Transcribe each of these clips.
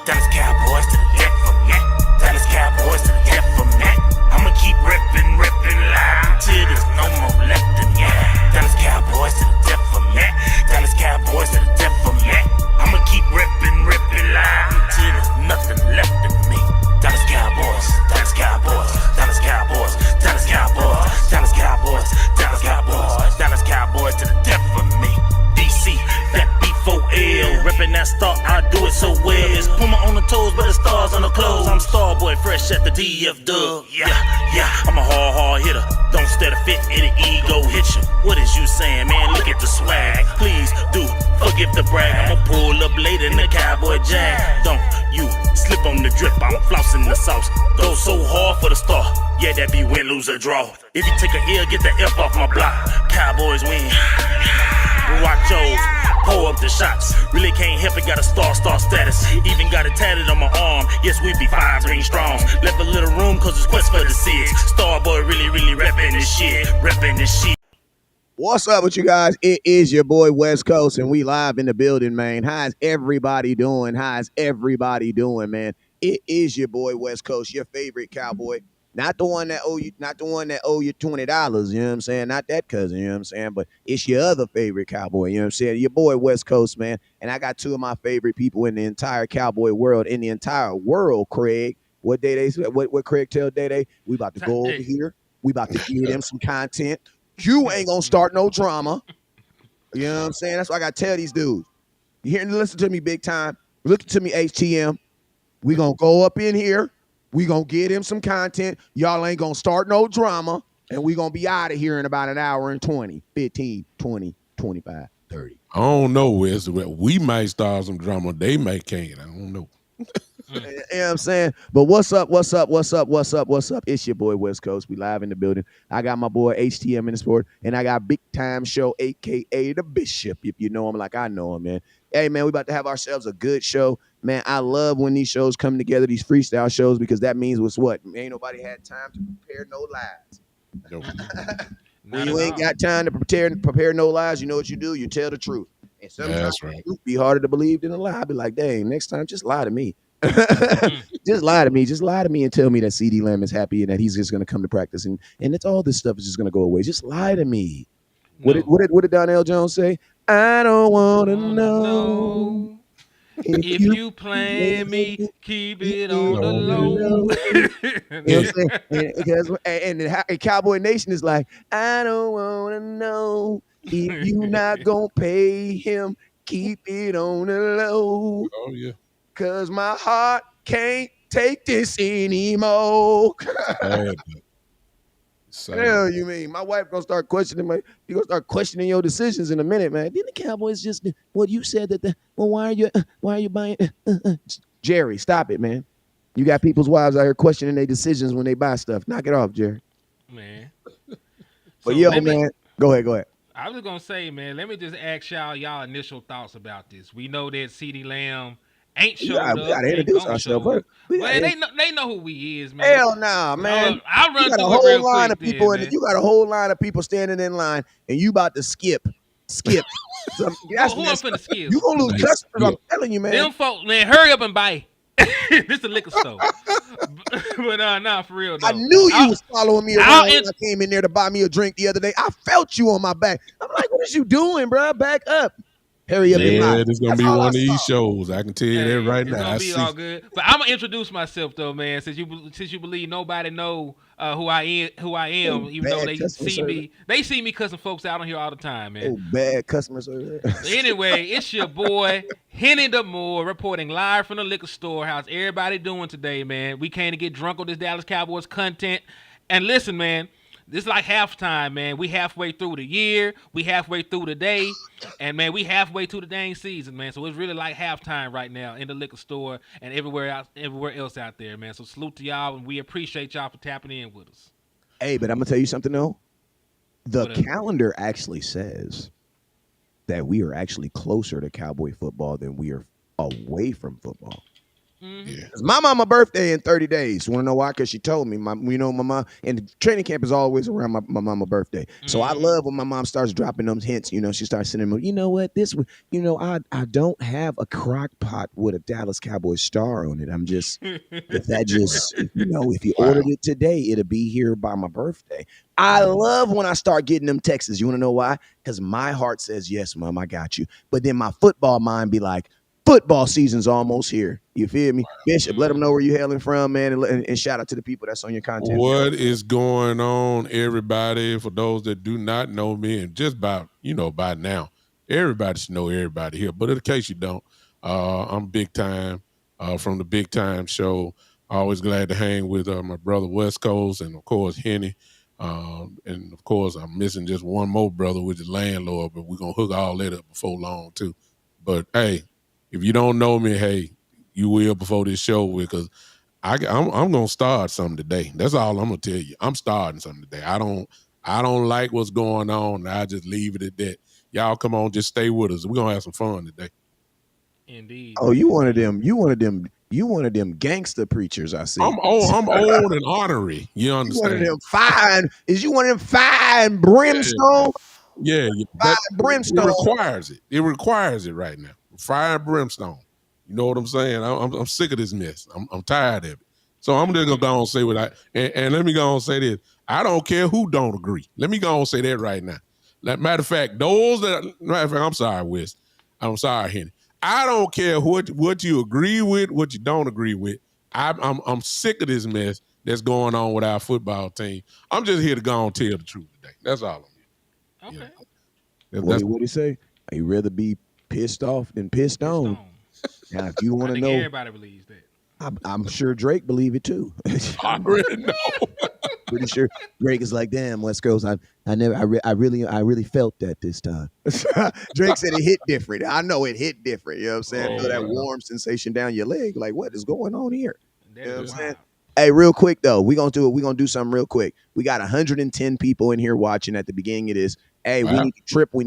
Dallas Cowboys to the death for me. Dallas Cowboys to the death for me. I'ma keep ripping live until there's no more left in me. Dallas Cowboys to the death for me. Dallas Cowboys to the death for me. I'ma keep ripping live until there's nothing left in me. Dallas Cowboys, Dallas Cowboys, Dallas Cowboys, Dallas Cowboys, Dallas Cowboys, Dallas Cowboys, Dallas Cowboys to the death for me. DC, that B4L, reppin' that star, I do it so well. It's Puma on the toes, but the stars on the clothes. I'm Starboy, fresh at the DF Dub. Yeah, I'm a hard hitter. Don't stare to fit, it'll ego hit you. What is you saying, man? Look at the swag. Please do forgive the brag. I'ma pull up later in the Cowboy Jag. Don't you slip on the drip, I'm flossing the sauce. Go so hard for the star. Yeah, that be win, lose, or draw. If you take a L, get the F off my block. Cowboys win. Watch yours, pull up the shots. Really can't help it, got a star status. Even got it tatted on my arm. Yes, we be 5 green strongs. Left a little room cause it's quest for the 6. Starboy really reppin' this shit. What's up with you guys? It is your boy West Coast, and we live in the building, man. How's everybody doing? Man? It is your boy West Coast, your favorite cowboy. Not the one that owe you $20, you know what I'm saying? Not that cousin, you know what I'm saying? But it's your other favorite cowboy, you know what I'm saying? Your boy West Coast, man. And I got two of my favorite people in the entire cowboy world, Craig. What Craig tell Day? We about to go over here. We about to give them some content. You ain't gonna start no drama. You know what I'm saying? That's what I gotta tell these dudes. You hearing? Listen to me big time. Listen to me, HTM. We gonna go up in here. We gonna get him some content. Y'all ain't gonna start no drama. And we gonna be out of here in about an hour and 20, 15, 20, 25, 30. I don't know, Wes. We might start some drama. They may can't. I don't know. You know what I'm saying? But what's up? It's your boy West Coast. We live in the building. I got my boy HTM in the sport, and I got Big Time Show, a.k.a. The Bishop, if you know him like I know him, man. Hey, man, we about to have ourselves a good show. Man, I love when these shows come together, these freestyle shows, because that means what's what? Ain't nobody had time to prepare no lies. Nope. When you ain't got time to prepare no lies, you know what you do? You tell the truth. And sometimes the truth be harder to believe than a lie. I be like, dang, next time just lie to me. Just lie to me. Just lie to me and tell me that CeeDee Lamb is happy and that he's just going to come to practice and it's all this stuff is just going to go away. Just lie to me. No. What did Donnell Jones say? I don't want to know. If you playing me, keep it on the low. You know what I'm saying? And the Cowboy Nation is like, I don't want to know if you not going to pay him, keep it on the low. Oh, yeah. Cause my heart can't take this anymore. Hell, you mean my wife gonna start questioning your decisions in a minute, man. Didn't the Cowboys just you said that why are you buying Jerry, stop it, man. You got people's wives out here questioning their decisions when they buy stuff. Knock it off, Jerry. Man. But man, go ahead. I was gonna say, man, let me just ask y'all initial thoughts about this. We know that CeeDee Lamb ain't showed up. We gotta introduce ourselves. Well, they know who we is, man. Hell nah, man. I'll run through a whole real line quick of people, then, and you got a whole line of people standing in line, and you about to skip. Who I'm finna skip? You gonna lose customers? I'm telling you, man. Them folk, man, hurry up and buy. This a liquor store. But nah, for real though. I knew you was following me around when I came in there to buy me a drink the other day. I felt you on my back. I'm like, what is you doing, bro? Back up. Hurry up and buy. Yeah, this gonna be one of these shows. I can tell you that right now. It's gonna be all good. But I'm gonna introduce myself though, man. Since you believe nobody know who I am, even though they see me cussing folks out on here all the time, man. Oh, bad customer service. Anyway, it's your boy Henny the Moore reporting live from the liquor store. How's everybody doing today, man? We came to get drunk on this Dallas Cowboys content. And listen, man. This is like halftime, man. We halfway through the year. We halfway through the day. And, man, we halfway through the dang season, man. So it's really like halftime right now in the liquor store and everywhere else out there, man. So salute to y'all, and we appreciate y'all for tapping in with us. Hey, but I'm going to tell you something, though. The calendar actually says that we are actually closer to Cowboy football than we are away from football. Yeah. It's my mama birthday in 30 days. Want to know why? Because she told me. My mom, and the training camp is always around my mama birthday. So I love when my mom starts dropping them hints. She starts sending them, you know what, I don't have a crock pot with a Dallas Cowboys star on it. I'm just, if that just, if you ordered Wow. it today, it'll be here by my birthday. I love when I start getting them texts. You want to know why? Because my heart says, yes, mom, I got you. But then my football mind be like, football season's almost here. You feel me? Bishop, let them know where you hailing from, man, and shout out to the people that's on your content. What is going on, everybody? For those that do not know me, and just by now, everybody should know everybody here. But in case you don't, I'm big time from the Big Time Show. Always glad to hang with my brother West Coast, and of course Henny. And of course, I'm missing just one more brother, which is Landlord. But we're gonna hook all that up before long too. But hey, if you don't know me, hey, you will before this show, because I'm gonna start something today. That's all I'm gonna tell you. I'm starting something today. I don't like what's going on. I just leave it at that. Y'all come on, just stay with us. We're gonna have some fun today. Indeed. Oh, you one of them gangster preachers, I see. I'm old and ornery. You You one of understand? them fine. Is you one of them fine brimstone? Yeah. Fire It brimstone. requires it. It requires it right now. Fire and brimstone. You know what I'm saying? I'm sick of this mess. I'm tired of it. So I'm just gonna go and say what and let me go and say this. I don't care who don't agree. Let me go and say that right now. Matter of fact, I'm sorry, Wes. I'm sorry, Henny. I don't care what you agree with, what you don't agree with. I'm sick of this mess that's going on with our football team. I'm just here to go and tell the truth today. That's all I'm here. Okay. What do you say? I'd rather be pissed off than pissed on. Now, if you want to know, everybody believes that. I'm sure Drake believe it too. I already know. Pretty sure Drake is like, damn, West Coast. I really felt that this time. Drake said it hit different. I know it hit different. You know what I'm saying? Feel that warm sensation down your leg. Like, what is going on here? You know what I'm saying? Hey, real quick though, we're gonna do something real quick. We got 110 people in here watching at the beginning of this. Hey, we need to triple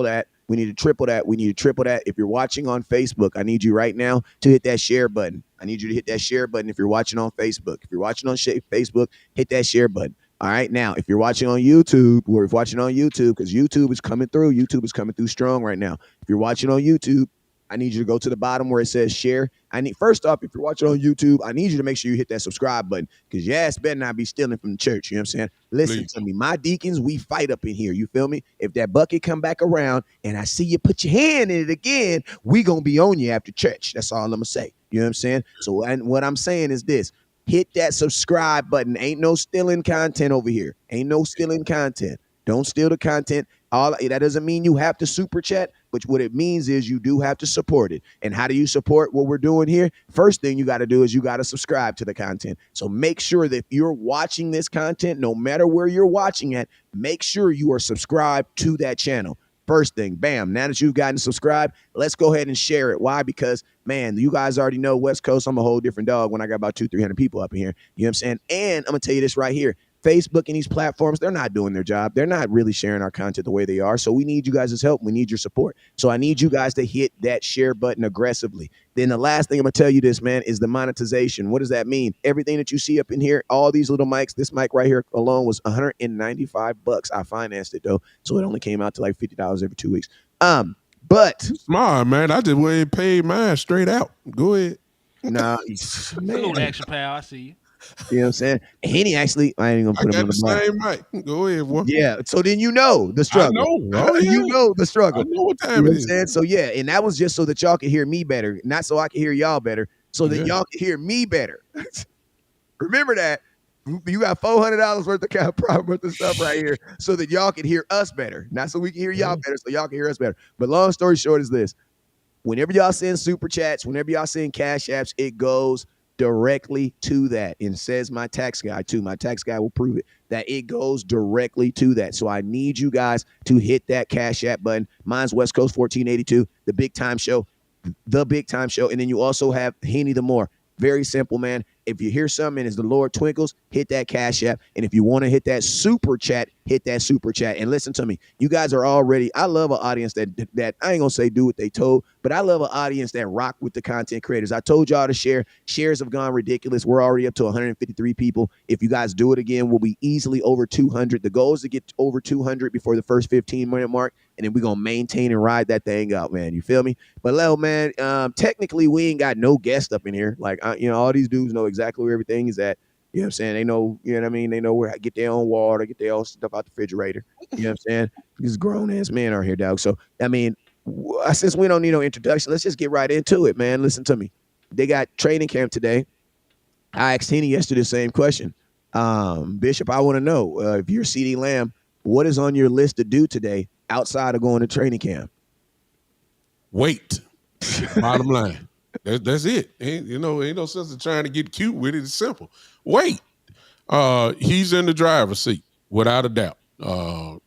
that. We need to triple that. We need to triple that. If you're watching on Facebook, I need you right now to hit that share button. I need you to hit that share button if you're watching on Facebook. If you're watching on Facebook, hit that share button. All right. Now, if you're watching on YouTube, because YouTube is coming through. YouTube is coming through strong right now. If you're watching on YouTube, I need you to go to the bottom where it says share. First off, if you're watching on YouTube, I need you to make sure you hit that subscribe button, because your ass better not be stealing from the church. You know what I'm saying? Listen to me. My deacons, we fight up in here. You feel me? If that bucket come back around and I see you put your hand in it again, we going to be on you after church. That's all I'm going to say. You know what I'm saying? So what I'm saying is this. Hit that subscribe button. Ain't no stealing content over here. Ain't no stealing content. Don't steal the content. That doesn't mean you have to super chat, but what it means is you do have to support it. And how do you support what we're doing here? First thing you got to do is you got to subscribe to the content. So make sure that if you're watching this content, no matter where you're watching at, make sure you are subscribed to that channel. First thing, bam. Now that you've gotten subscribed, let's go ahead and share it. Why? Because, man, you guys already know West Coast, I'm a whole different dog when I got about 200-300 people up in here. You know what I'm saying? And I'm going to tell you this right here. Facebook and these platforms, they're not doing their job. They're not really sharing our content the way they are. So we need you guys' help. We need your support. So I need you guys to hit that share button aggressively. Then the last thing I'm going to tell you this, man, is the monetization. What does that mean? Everything that you see up in here, all these little mics, this mic right here alone was $195. I financed it, though. So it only came out to like $50 every 2 weeks. But smart, man. I just went and paid mine straight out. Go ahead. Nah, Salute, Action Pal. I see you. You know what I'm saying? Henny actually, I ain't even gonna put him on the block. Same mic. Go ahead, boy. Yeah. So then you know the struggle. I know. Oh, yeah. You know the struggle. I know what time you know it what I'm saying? So yeah, and that was just so that y'all could hear me better, not so I could hear y'all better, so that y'all could hear me better. Remember that. You got $400 worth of stuff right here, so that y'all can hear us better, not so we can hear y'all better, so y'all can hear us better. But long story short is this: whenever y'all send super chats, whenever y'all send cash apps, it goes directly to that, and says my tax guy too. My tax guy will prove it, that it goes directly to that. So I need you guys to hit that cash app button. Mine's West Coast 1482, the Big Time Show, and then you also have Henny the More. Very simple, man. If you hear something and as the Lord twinkles, hit that Cash App. And if you want to hit that super chat, hit that super chat. And listen to me, you guys are already, I love an audience that I ain't gonna say do what they told, but I love an audience that rock with the content creators. I told y'all to share. Shares have gone ridiculous. We're already up to 153 people. If you guys do it again, we'll be easily over 200. The goal is to get over 200 before the first 15-minute mark, and then we're gonna maintain and ride that thing out, man. You feel me? But Leo, man, technically we ain't got no guest up in here. Like, all these dudes know exactly where everything is at. You know what I'm saying? They know, you know what I mean? They know where to get their own water, get their own stuff out the refrigerator. You know what I'm saying? These grown-ass men are here, dog. So, I mean, since we don't need no introduction, let's just get right into it, man. Listen to me. They got training camp today. I asked Henny yesterday the same question. Bishop, I want to know, if you're CeeDee Lamb, what is on your list to do today outside of going to training camp? Wait. Bottom line. That's it. Ain't no sense of trying to get cute with it. It's simple. Wait. He's in the driver's seat, without a doubt.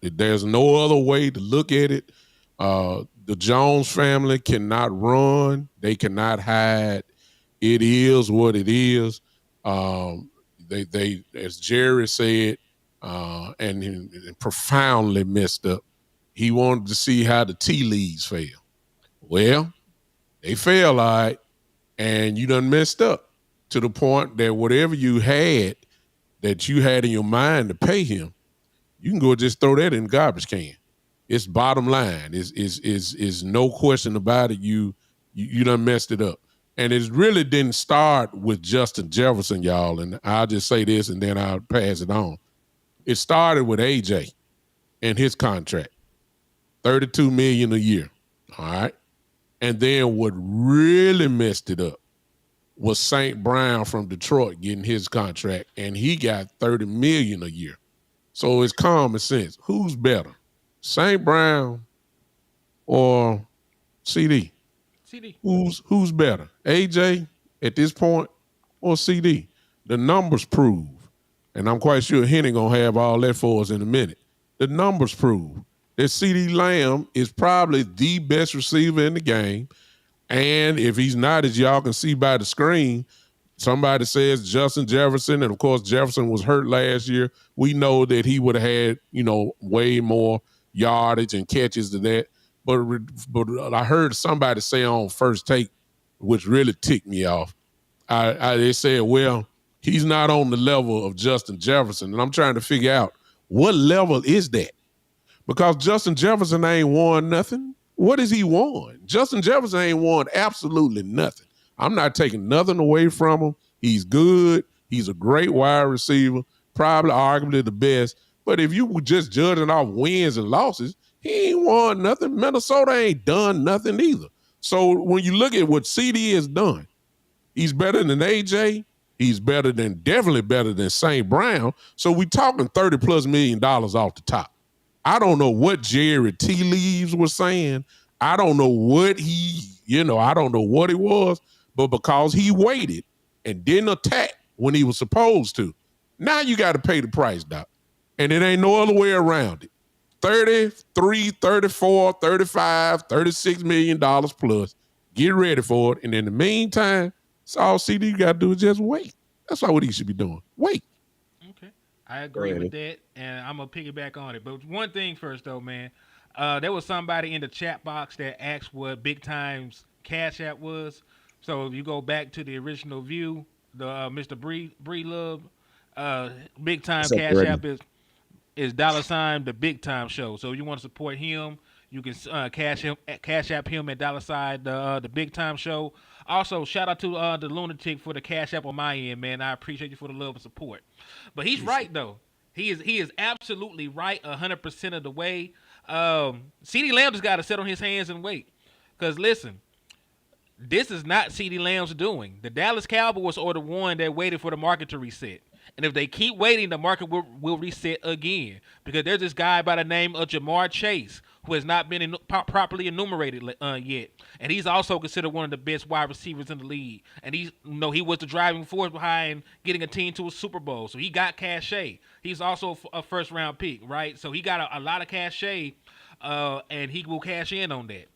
There's no other way to look at it. The Jones family cannot run. They cannot hide. It is what it is. They as Jerry said, and profoundly messed up. He wanted to see how the tea leaves fell. Well, they fell all right, and you done messed up to the point that whatever you had that you had in your mind to pay him, you can go just throw that in the garbage can. It's bottom line. Is no question about it. You done messed it up. And it really didn't start with Justin Jefferson, y'all. And I'll just say this and then I'll pass it on. It started with AJ and his contract. $32 million a year. All right. And then what really messed it up was St. Brown from Detroit getting his contract, and he got $30 million a year. So it's common sense. Who's better, St. Brown or CeeDee? CeeDee. Who's better, AJ at this point or CeeDee? The numbers prove, and I'm quite sure Henny gonna have all that for us in a minute. The numbers prove that CeeDee Lamb is probably the best receiver in the game. And if he's not, as y'all can see by the screen, somebody says Justin Jefferson, and of course Jefferson was hurt last year. We know that he would have had, way more yardage and catches than that. But I heard somebody say on First Take, which really ticked me off. They said, well, he's not on the level of Justin Jefferson. And I'm trying to figure out what level is that? Because Justin Jefferson ain't won nothing. What has he won? Justin Jefferson ain't won absolutely nothing. I'm not taking nothing away from him. He's good. He's a great wide receiver, probably arguably the best. But if you were just judging off wins and losses, he ain't won nothing. Minnesota ain't done nothing either. So when you look at what CeeDee has done, he's better than AJ. He's definitely better than St. Brown. So we talking $30+ million off the top. I don't know what Jerry Tea Leaves was saying. I don't know what I don't know what it was, but because he waited and didn't attack when he was supposed to, now you got to pay the price, Doc. And it ain't no other way around it. 33, 34, 35, $36 million plus. Get ready for it. And in the meantime, it's all CeeDee got to do is just wait. That's all what he should be doing. Wait. Okay. I agree with that, and I'm going to piggyback on it. But one thing first, though, man. There was somebody in the chat box that asked what Big Time's Cash App was. So if you go back to the original view, the Mr. Bree Love, Big Time Cash App is $ the Big Time Show. So if you want to support him, you can cash app him at $ the Big Time Show. Also, shout out to the Lunatic for the Cash App on my end, man. I appreciate you for the love and support. But he's right though. He is absolutely right 100% of the way. CeeDee Lamb just got to sit on his hands and wait. Because listen, this is not CeeDee Lamb's doing. The Dallas Cowboys are the one that waited for the market to reset. And if they keep waiting, the market will reset again. Because there's this guy by the name of Jamar Chase who has not been properly enumerated yet. And he's also considered one of the best wide receivers in the league. And he was the driving force behind getting a team to a Super Bowl. So he got cachet. He's also a first-round pick, right? So he got a lot of cachet, and he will cash in on that.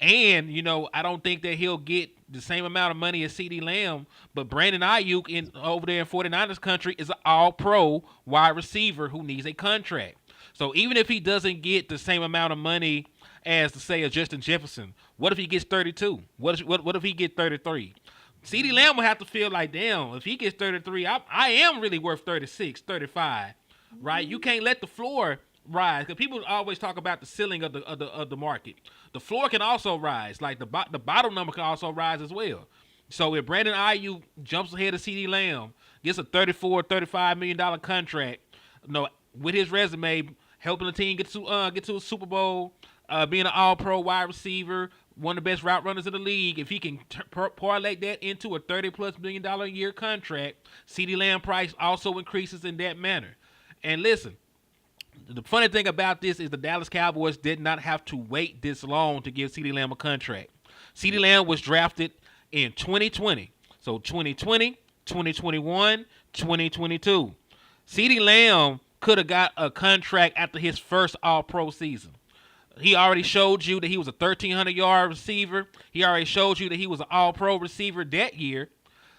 And, I don't think that he'll get the same amount of money as CeeDee Lamb, but Brandon Ayuk over there in 49ers country is an all-pro wide receiver who needs a contract. So even if he doesn't get the same amount of money as, to say, a Justin Jefferson, what if he gets 32? What if he gets 33? CeeDee Lamb will have to feel like, damn, if he gets 33, I am really worth 36, 35, right? You can't let the floor rise, because people always talk about the ceiling of the market. The floor can also rise, like the bottom number can also rise as well. So if Brandon Ayuk jumps ahead of CeeDee Lamb, gets a $35 million contract, with his resume, helping the team get to a Super Bowl, being an All-Pro wide receiver, one of the best route runners in the league, if he can parlay that into a $30+ million a year contract, CeeDee Lamb price also increases in that manner. And listen, the funny thing about this is the Dallas Cowboys did not have to wait this long to give CeeDee Lamb a contract. CeeDee Lamb was drafted in 2020. So 2020, 2021, 2022. CeeDee Lamb could have got a contract after his first All-Pro season. He already showed you that he was a 1,300-yard receiver. He already showed you that he was an All-Pro receiver that year.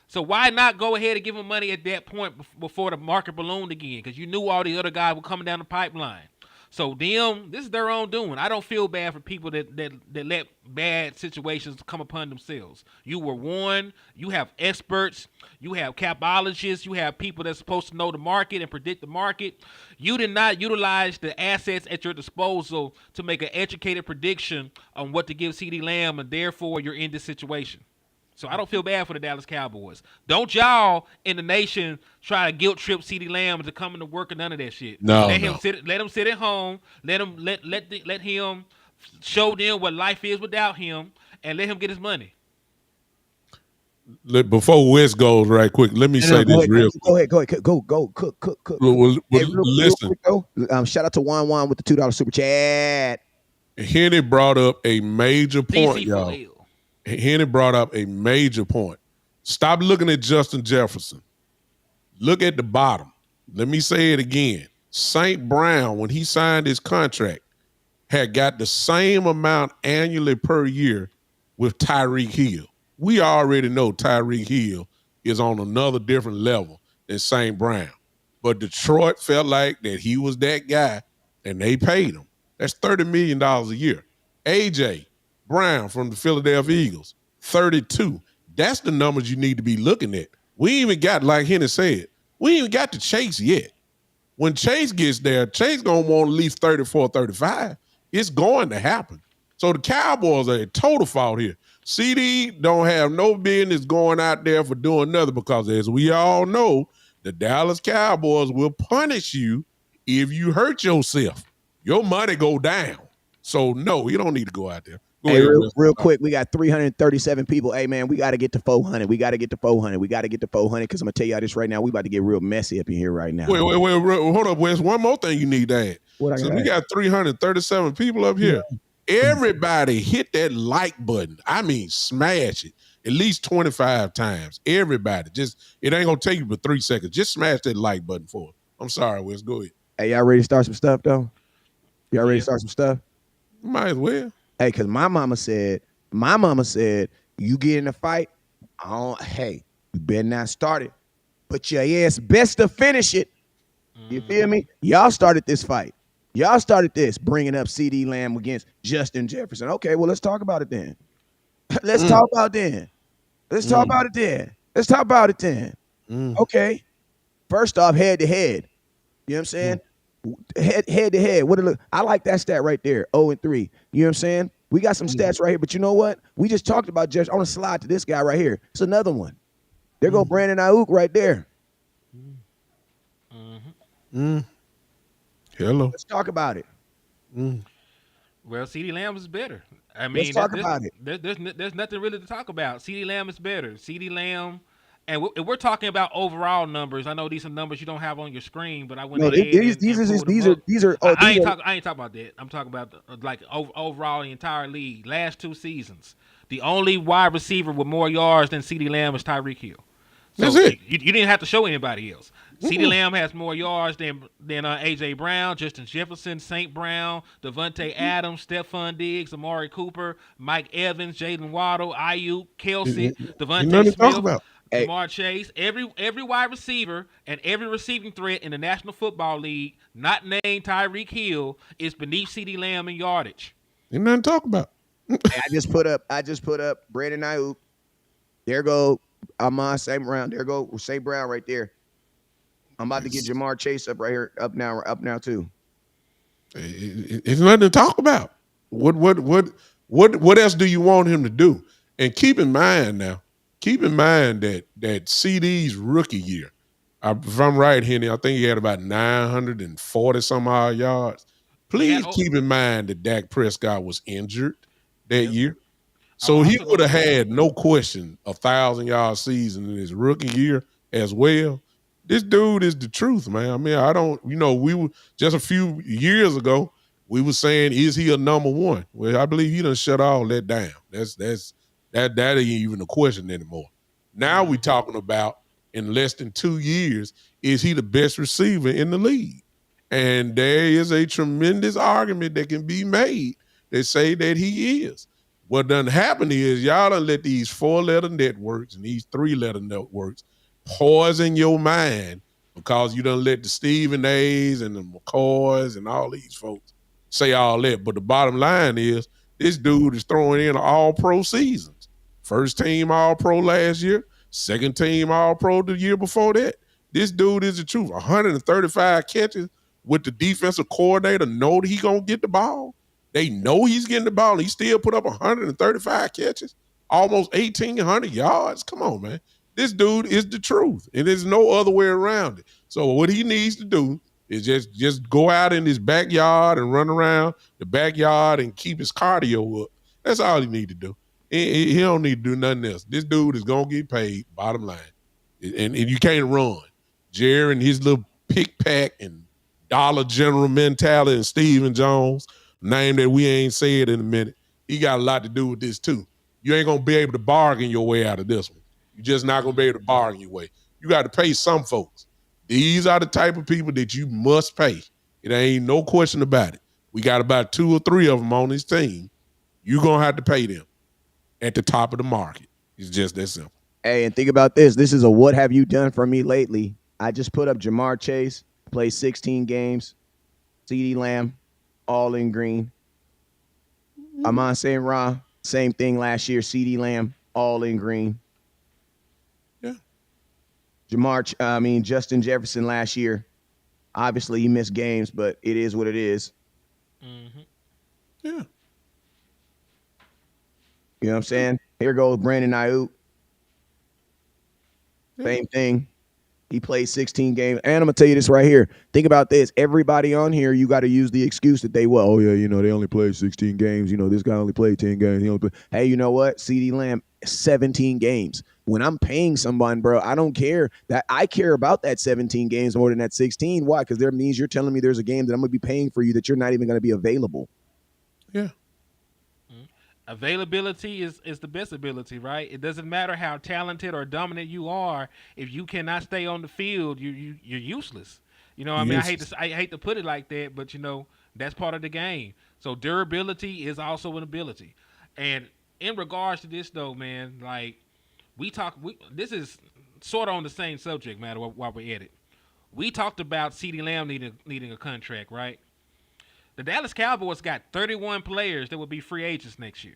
So why not go ahead and give him money at that point before the market ballooned again? Because you knew all the other guys were coming down the pipeline. So this is their own doing. I don't feel bad for people that let bad situations come upon themselves. You were warned. You have experts. You have capologists. You have people that's supposed to know the market and predict the market. You did not utilize the assets at your disposal to make an educated prediction on what to give CeeDee Lamb, and therefore you're in this situation. So I don't feel bad for the Dallas Cowboys. Don't y'all in the nation try to guilt trip CeeDee Lamb into coming to work or none of that shit. Let him sit at home. Let him show them what life is without him, and let him get his money. Before Wes goes right quick, let me say this real quick. Go ahead. Go. Cook. Hey, Listen. Real quick, shout out to Juan with the $2 super chat. Henny brought up a major point, y'all. Henny brought up a major point. Stop looking at Justin Jefferson. Look at the bottom. Let me say it again. St. Brown, when he signed his contract, had got the same amount annually per year with Tyreek Hill. We already know Tyreek Hill is on another different level than St. Brown. But Detroit felt like that he was that guy, and they paid him. That's $30 million a year. A.J. Brown from the Philadelphia Eagles, 32. That's the numbers you need to be looking at. We even got, like Henry said, we ain't even got to Chase yet. When Chase gets there, Chase going to want at least 34, 35. It's going to happen. So the Cowboys are at total fault here. CeeDee don't have no business going out there for doing nothing, because as we all know, the Dallas Cowboys will punish you if you hurt yourself. Your money go down. So no, you don't need to go out there. Hey, real quick, we got 337 people. Hey, man, we got to get to 400. We got to get to 400 because I'm going to tell y'all this right now. We about to get real messy up in here right now. Wait, hold up, Wes. One more thing you need to add. So we got 337 people up here. Yeah. Everybody hit that like button. I mean, smash it at least 25 times. Everybody. It ain't going to take you but 3 seconds. Just smash that like button for it. I'm sorry, Wes. Go ahead. Hey, y'all ready to start some stuff, though? Y'all ready to start some stuff? Might as well. Hey, because my mama said, you get in a fight, you better not start it. But your ass best to finish it. You feel me? Y'all started this fight. Y'all started this, bringing up CeeDee Lamb against Justin Jefferson. Okay, well, let's talk about it then. Let's talk about it then. Okay. First off, head to head. You know what I'm saying? Head to head. I like that stat right there. 0-3. You know what I'm saying? We got some stats right here, but you know what? We just talked about Jefferson. I want to slide to this guy right here. It's another one. There go Brandon Ayuk right there. Hello. Let's talk about it. Well, CeeDee Lamb is better. I mean, let's talk about it. There's nothing really to talk about. CeeDee Lamb is better. CeeDee Lamb. And we're talking about overall numbers. I know these are numbers you don't have on your screen, but I went ahead these are. I ain't talking about that. I'm talking about overall the entire league. Last 2 seasons, the only wide receiver with more yards than CeeDee Lamb is Tyreek Hill. That's So it. you didn't have to show anybody else. CeeDee Mm-mm. Lamb has more yards than AJ Brown, Justin Jefferson, St. Brown, Devontae Adams, Stephon Diggs, Amari Cooper, Mike Evans, Jalen Waddle, Ayuk, Kelsey, Ain't Devontae nothing to talk Smith, about. Hey, Jamar Chase. Every wide receiver and every receiving threat in the National Football League, not named Tyreek Hill, is beneath CeeDee Lamb in yardage. Ain't nothing to talk about. I just put up Brandon Ayuk. There go Amon St. Brown. There go St. Brown right there. I'm about to get It's, Jamar Chase up right here, up now too. it's nothing to talk about. What else do you want him to do? And keep in mind now, that CD's rookie year, if I'm right, Henny, I think he had about 940 some odd yards. He had Please keep in mind that Dak Prescott was injured that Yep. year. I So he also would don't have had no question 1,000-yard season in his rookie year as well. This dude is the truth, man. I mean, I don't, we were just a few years ago, we were saying, is he a number one? Well, I believe he done shut all that down. That ain't even a question anymore. Now we talking about in less than 2 years, is he the best receiver in the league? And there is a tremendous argument that can be made that say that he is. What done happened is y'all done let these 4-letter networks and these 3-letter networks poison your mind because you done let the Stephen A's and the McCoys and all these folks say all that. But the bottom line is this dude is throwing in all-pro seasons. First team all-pro last year, second team all-pro the year before that. This dude is the truth. 135 catches with the defensive coordinator know that he gonna get the ball. They know he's getting the ball, and he still put up 135 catches, almost 1,800 yards. Come on, man. This dude is the truth, and there's no other way around it. So what he needs to do is just go out in his backyard and run around the backyard and keep his cardio up. That's all he need to do. He don't need to do nothing else. This dude is going to get paid, bottom line. And you can't run. Jerry and his little pick pack and Dollar General mentality and Stephen Jones, name that we ain't said in a minute, he got a lot to do with this too. You ain't gonna be able to bargain your way out of this one. You're just not gonna be able to bargain your way. You got to pay some folks. These are the type of people that you must pay. It ain't no question about it. We got about 2 or 3 of them on this team. You're gonna have to pay them at the top of the market. It's just that simple. Hey, and think about this. This is a what have you done for me lately? I just put up Jamar Chase, played 16 games, CeeDee Lamb, all in green. Amon St. Ra, same thing last year. CeeDee Lamb, all in green. Yeah. Justin Jefferson last year. Obviously, he missed games, but it is what it is. Mm-hmm. Yeah. You know what I'm saying? Here goes Brandon Ayuk. Same thing. He played 16 games. And I'm going to tell you this right here. Think about this. Everybody on here, you got to use the excuse that they, they only played 16 games. This guy only played 10 games. He only played. Hey, you know what? CeeDee Lamb, 17 games. When I'm paying someone, bro, I don't care. That I care about that 17 games more than that 16. Why? Because that means you're telling me there's a game that I'm going to be paying for you that you're not even going to be available. Yeah. Availability is the best ability, right? It doesn't matter how talented or dominant you are. If you cannot stay on the field, you're useless. I mean, I hate to put it like that, but that's part of the game. So durability is also an ability. And in regards to this, though, man, like this is sort of on the same subject matter while we're at it. We talked about CeeDee Lamb needing a contract, right? The Dallas Cowboys got 31 players that will be free agents next year.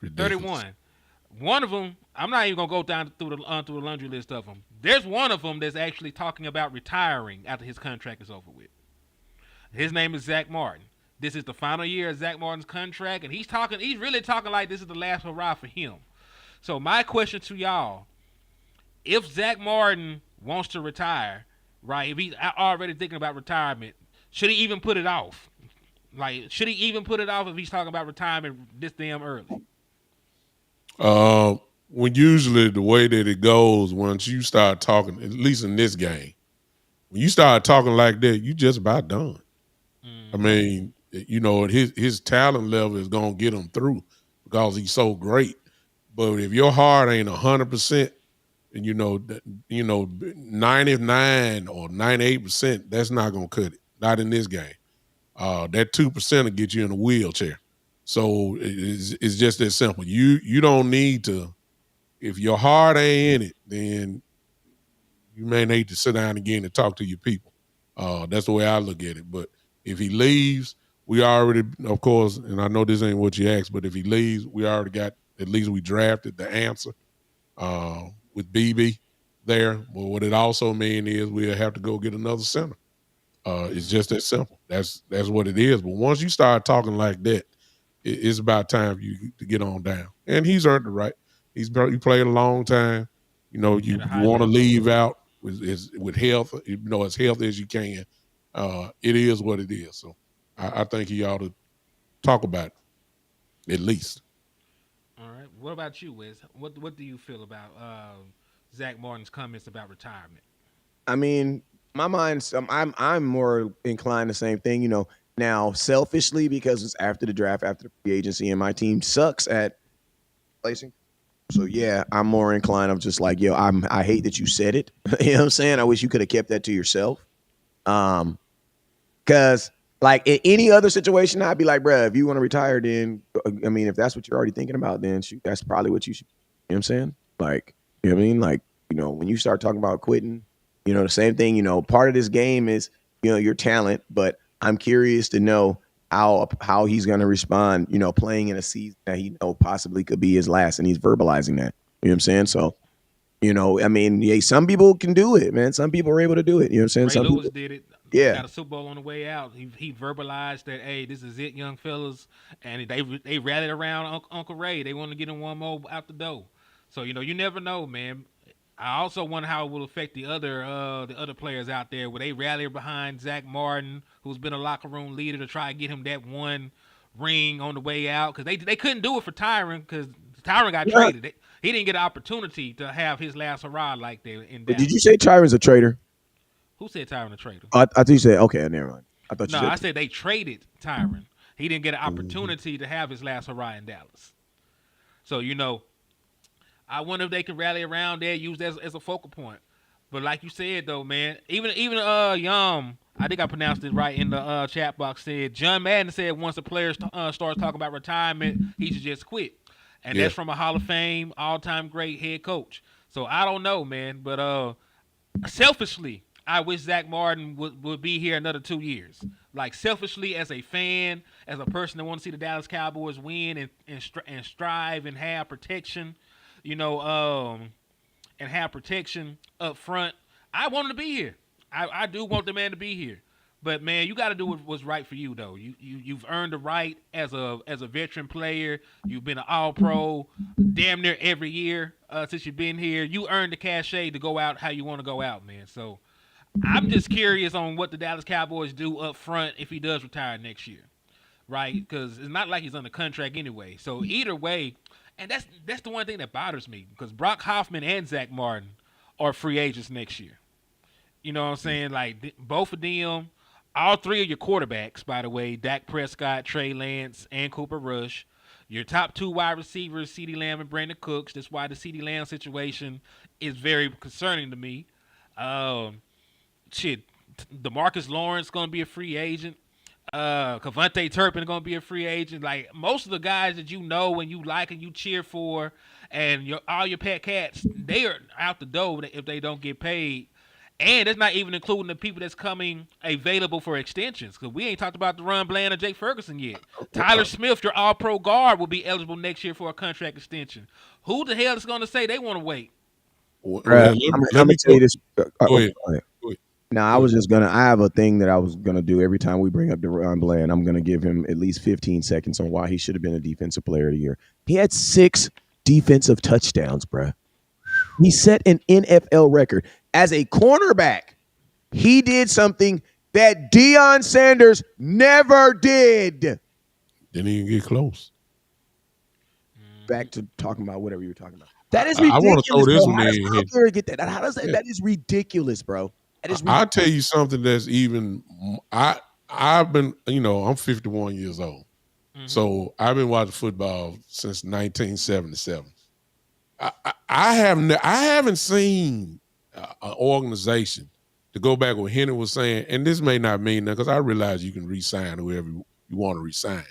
Ridiculous. 31. One of them, I'm not even gonna go down through the laundry list of them. There's one of them that's actually talking about retiring after his contract is over with. His name is Zack Martin. This is the final year of Zack Martin's contract, and he's really talking like this is the last hurrah for him. So my question to y'all: if Zack Martin wants to retire, right? If he's already thinking about retirement, should he even put it off? Like, should he even put it off if he's talking about retirement this damn early? When usually the way that it goes, once you start talking, at least in this game, when you start talking like that, you just about done. I mean, his talent level is gonna get him through because he's so great. But if your heart ain't 100%, and 99 or 98%, that's not gonna cut it. Not in this game. That 2% will get you in a wheelchair. So it's just that simple. You don't need to. If your heart ain't in it, then you may need to sit down again and talk to your people. That's the way I look at it. But if he leaves, we already, of course, and I know this ain't what you asked, but if he leaves, we already got, at least we drafted the answer with BB there. But what it also means is we'll have to go get another center. It's just that simple. That's what it is. But once you start talking like that, it's about time for you to get on down. And he's earned the right. He played a long time. You want to leave out with health, as healthy as you can. It is what it is. So I think he ought to talk about it, at least. All right. What about you, Wes? What do you feel about Zack Martin's comments about retirement? I mean, my mind's I'm more inclined the same thing. Now selfishly because it's after the draft, after the free agency, and my team sucks at placing. So yeah, I'm more inclined. I'm just like, I hate that you said it. You know what I'm saying? I wish you could have kept that to yourself. Because like in any other situation, I'd be like, bruh, if you want to retire, then I mean, if that's what you're already thinking about, then shoot, that's probably what you should. You know what I'm saying? Like, you know what I mean? Like, when you start talking about quitting, the same thing. Part of this game is your talent, but I'm curious to know how he's going to respond, playing in a season that he possibly could be his last, and he's verbalizing that. You know what I'm saying? So, I mean, yeah, some people can do it, man. Some people are able to do it. You know what I'm saying? Ray Lewis did it. Yeah. Got a Super Bowl on the way out. He verbalized that, hey, this is it, young fellas. And they rallied around Uncle Ray. They want to get him one more out the door. So, you never know, man. I also wonder how it will affect the other players out there. Will they rally behind Zack Martin, who's been a locker room leader, to try and get him that one ring on the way out? Because they couldn't do it for Tyron because Tyron got traded. He didn't get an opportunity to have his last hurrah like that in Dallas. Did you say Tyron's a traitor? Who said Tyron a traitor? I thought you said, okay, never mind. I said they traded Tyron. He didn't get an opportunity to have his last hurrah in Dallas. So, I wonder if they can rally around there, use that as a focal point. But like you said, though, man, even Yum, I think I pronounced it right in the chat box, said John Madden said once a player starts talking about retirement, he should just quit. And that's from a Hall of Fame, all-time great head coach. So I don't know, man. But selfishly, I wish Zack Martin would be here another 2 years. Like, selfishly, as a fan, as a person that wants to see the Dallas Cowboys win and strive and have protection, and have protection up front, I want him to be here. I do want the man to be here. But, man, you got to do what's right for you, though. You've earned the right as a veteran player. You've been an all-pro damn near every year since you've been here. You earned the cachet to go out how you want to go out, man. So I'm just curious on what the Dallas Cowboys do up front if he does retire next year, right? Because it's not like he's under contract anyway. So either way, and that's the one thing that bothers me, because Brock Hoffman and Zack Martin are free agents next year. You know what I'm saying? Like, both of them, all three of your quarterbacks, by the way, Dak Prescott, Trey Lance, and Cooper Rush. Your top two wide receivers, CeeDee Lamb and Brandon Cooks. That's why the CeeDee Lamb situation is very concerning to me. DeMarcus Lawrence going to be a free agent. Kavontae Turpin going to be a free agent. Like, most of the guys that you know and you like and you cheer for, and all your pet cats, they are out the door if they don't get paid. And that's not even including the people that's coming available for extensions, because we ain't talked about Deron Bland or Jake Ferguson yet. Tyler Smith, your all-pro guard, will be eligible next year for a contract extension. Who the hell is going to say they want to wait? Let me tell you this. Go ahead. Now, I have a thing that I was going to do every time we bring up Deron Bland. I'm going to give him at least 15 seconds on why he should have been a defensive player of the year. He had 6 defensive touchdowns, bruh. He set an NFL record. As a cornerback, he did something that Deion Sanders never did. Didn't even get close. Back to talking about whatever you were talking about. That is ridiculous. I want to throw this one in. How can I get that? How does that? Yeah. That is ridiculous, bro. That is ridiculous. I'll tell you something that's even. I've been, I'm 51 years old, so I've been watching football since 1977. I haven't seen an organization, to go back what Henry was saying, and this may not mean that because I realize you can re-sign whoever you want to re-sign.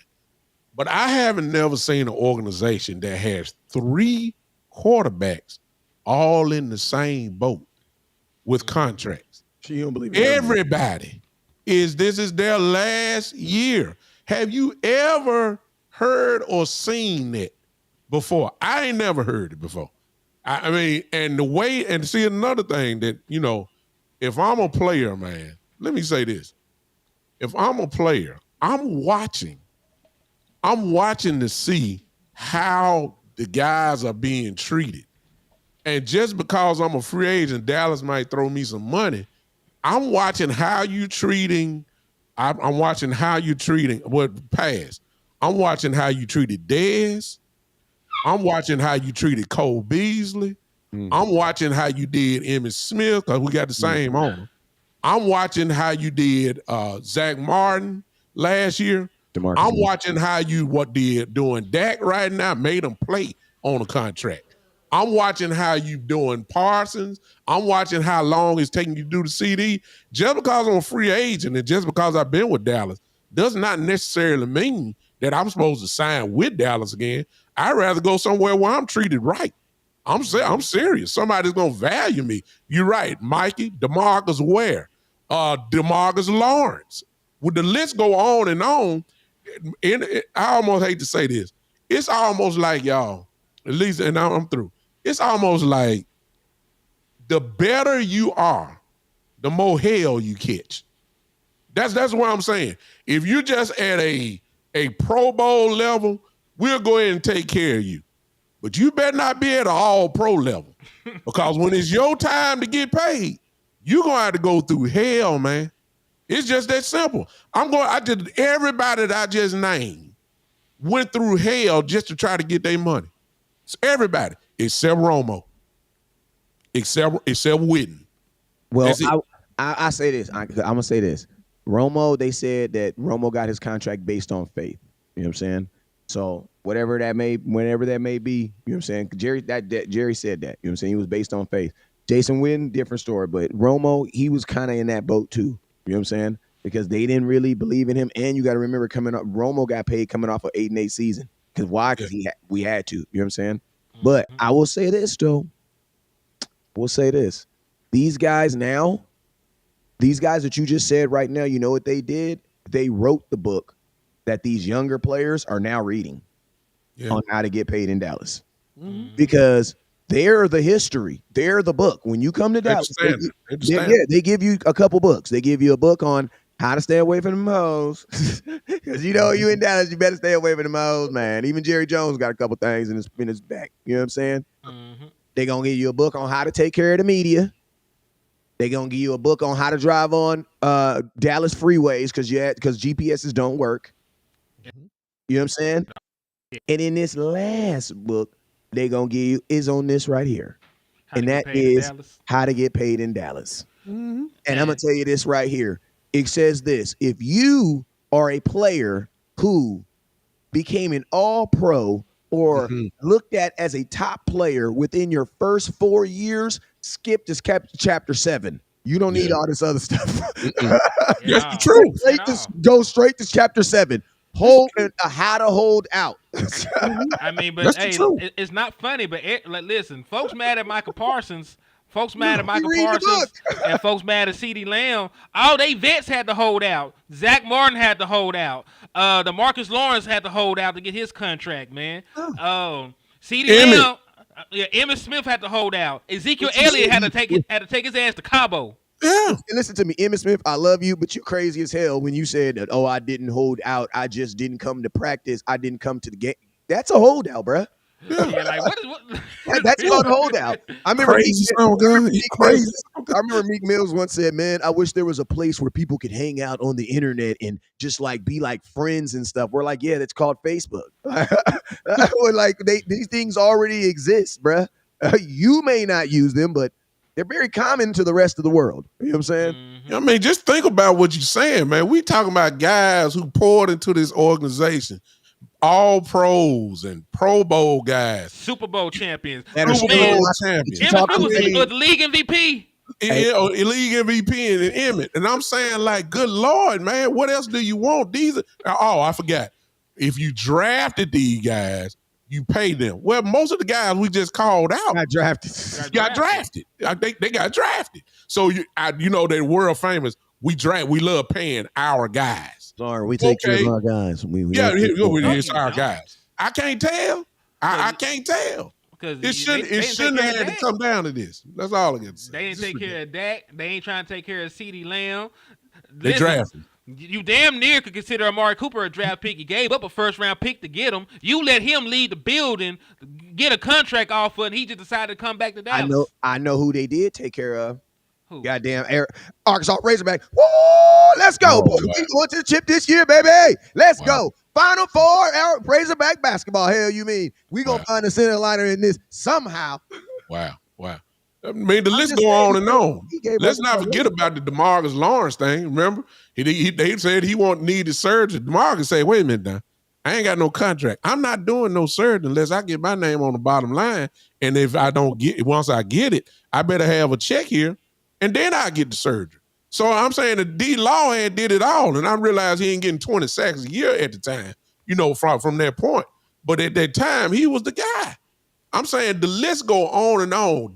But I haven't never seen an organization that has 3 quarterbacks all in the same boat with contracts. She don't believe in Everybody this is their last year. Have you ever heard or seen that before? I ain't never heard it before. I mean, and the way, and see another thing that, if I'm a player, man, let me say this. If I'm a player, I'm watching to see how the guys are being treated. And just because I'm a free agent, Dallas might throw me some money. I'm watching how you treating. I'm watching how you treating what passed. I'm watching how you treated Dez. I'm watching how you treated Cole Beasley. I'm watching how you did Emmitt Smith because we got the same owner. I'm watching how you did Zack Martin last year. I'm watching how you doing Dak right now, made him play on a contract. I'm watching how you doing Parsons. I'm watching how long it's taking you to do the CeeDee. Just because I'm a free agent and just because I've been with Dallas does not necessarily mean that I'm supposed to sign with Dallas again. I'd rather go somewhere where I'm treated right. I'm serious. Somebody's going to value me. You're right, Mikey, DeMarcus Ware, DeMarcus Lawrence. Would the list go on and on? I almost hate to say this. It's almost like, y'all, at least, and I'm through. It's almost like the better you are, the more hell you catch. That's what I'm saying. If you're just at a Pro Bowl level, we'll go ahead and take care of you. But you better not be at an all-pro level. Because when it's your time to get paid, you're going to have to go through hell, man. It's just that simple. Everybody that I just named went through hell just to try to get their money. It's everybody, except Romo, except Witten. Well, I say this. I'm going to say this. Romo, they said that Romo got his contract based on faith. You know what I'm saying? So whenever that may be, you know what I'm saying? Jerry said that. You know what I'm saying? He was based on faith. Jason Witten, different story. But Romo, he was kind of in that boat too. You know what I'm saying? Because they didn't really believe in him. And you got to remember Romo got paid coming off an 8-8 season. Because why? Because we had to. You know what I'm saying? But I will say this, though. These guys that you just said right now, you know what they did? They wrote the book that these younger players are now reading on how to get paid in Dallas. Because they're the history. They're the book. When you come to Dallas, they give you a couple books. They give you a book on how to stay away from the hoes. Because you in Dallas, you better stay away from the hoes, man. Even Jerry Jones got a couple things in his back. You know what I'm saying? They're going to give you a book on how to take care of the media. They're going to give you a book on how to drive on Dallas freeways because GPSs don't work. You know what I'm saying? And in this last book, they're going to give you is on this right here. And that is how to get paid in Dallas. And I'm going to tell you this right here. It says this. If you are a player who became an all-pro or looked at as a top player within your first 4 years, skip this chapter 7. You don't need all this other stuff. That's the truth. Go straight to chapter 7. How to hold out. I mean, but hey, it's not funny. But listen, folks mad at Michael Parsons. Folks mad at Michael Parsons and folks mad at CeeDee Lamb. All they vets had to hold out. Zack Martin had to hold out. The Marcus Lawrence had to hold out to get his contract, man. CeeDee Lamb, Emmitt Smith had to hold out. Ezekiel Elliott had to take his ass to Cabo. Yeah. And listen to me, Emmitt Smith, I love you, but you crazy as hell when you said that, I didn't hold out. I just didn't come to practice. I didn't come to the game. That's a holdout, bruh. Yeah, like what? That's called a holdout. I remember Meek Mills once said, "Man, I wish there was a place where people could hang out on the internet and just like be like friends and stuff." We're like, "Yeah, that's called Facebook." We're like, these things already exist, bruh. You may not use them, but they're very common to the rest of the world. You know what I'm saying? I mean, just think about what you're saying, man. We talking about guys who poured into this organization. all pros and Pro Bowl guys, Super Bowl champions. That are Super still Bowl watching. champions. You Emmitt talking was to me? the league MVP. League MVP and Emmett. And I'm saying, like, good Lord, man, what else do you want? These are, I forgot. If you drafted these guys, you pay them. Well, most of the guys we just called out Got drafted. got drafted. They got drafted. So they're world famous. We love paying our guys. Sorry, we take care of our guys. It's our guys. I can't tell. I can't tell. Because It shouldn't have had to come down to this. That's all I got to say. They didn't take care of Dak. They ain't trying to take care of CeeDee Lamb. They drafted. You damn near could consider Amari Cooper a draft pick. You gave up a first-round pick to get him. You let him lead the building, get a contract offer, and he just decided to come back to Dallas. I know who they did take care of. Who? Goddamn Arkansas Razorback. Whoa, let's go. Oh, We going to the chip this year, baby. Let's go. Final Four, Razorback basketball. Hell, you mean we gonna find a center liner in this somehow? Wow. I mean, the list go on and on. Let's not forget about the DeMarcus Lawrence thing. Remember, they said he needed surgery. DeMarcus said, "Wait a minute now, I ain't got no contract. I'm not doing no surgery unless I get my name on the bottom line. And if I don't get it, once I get it, I better have a check here, and then I get the surgery." So I'm saying that D-Law had did it all, and I realized he ain't getting 20 sacks a year at the time, from that point. But at that time, he was the guy. I'm saying the list go on and on.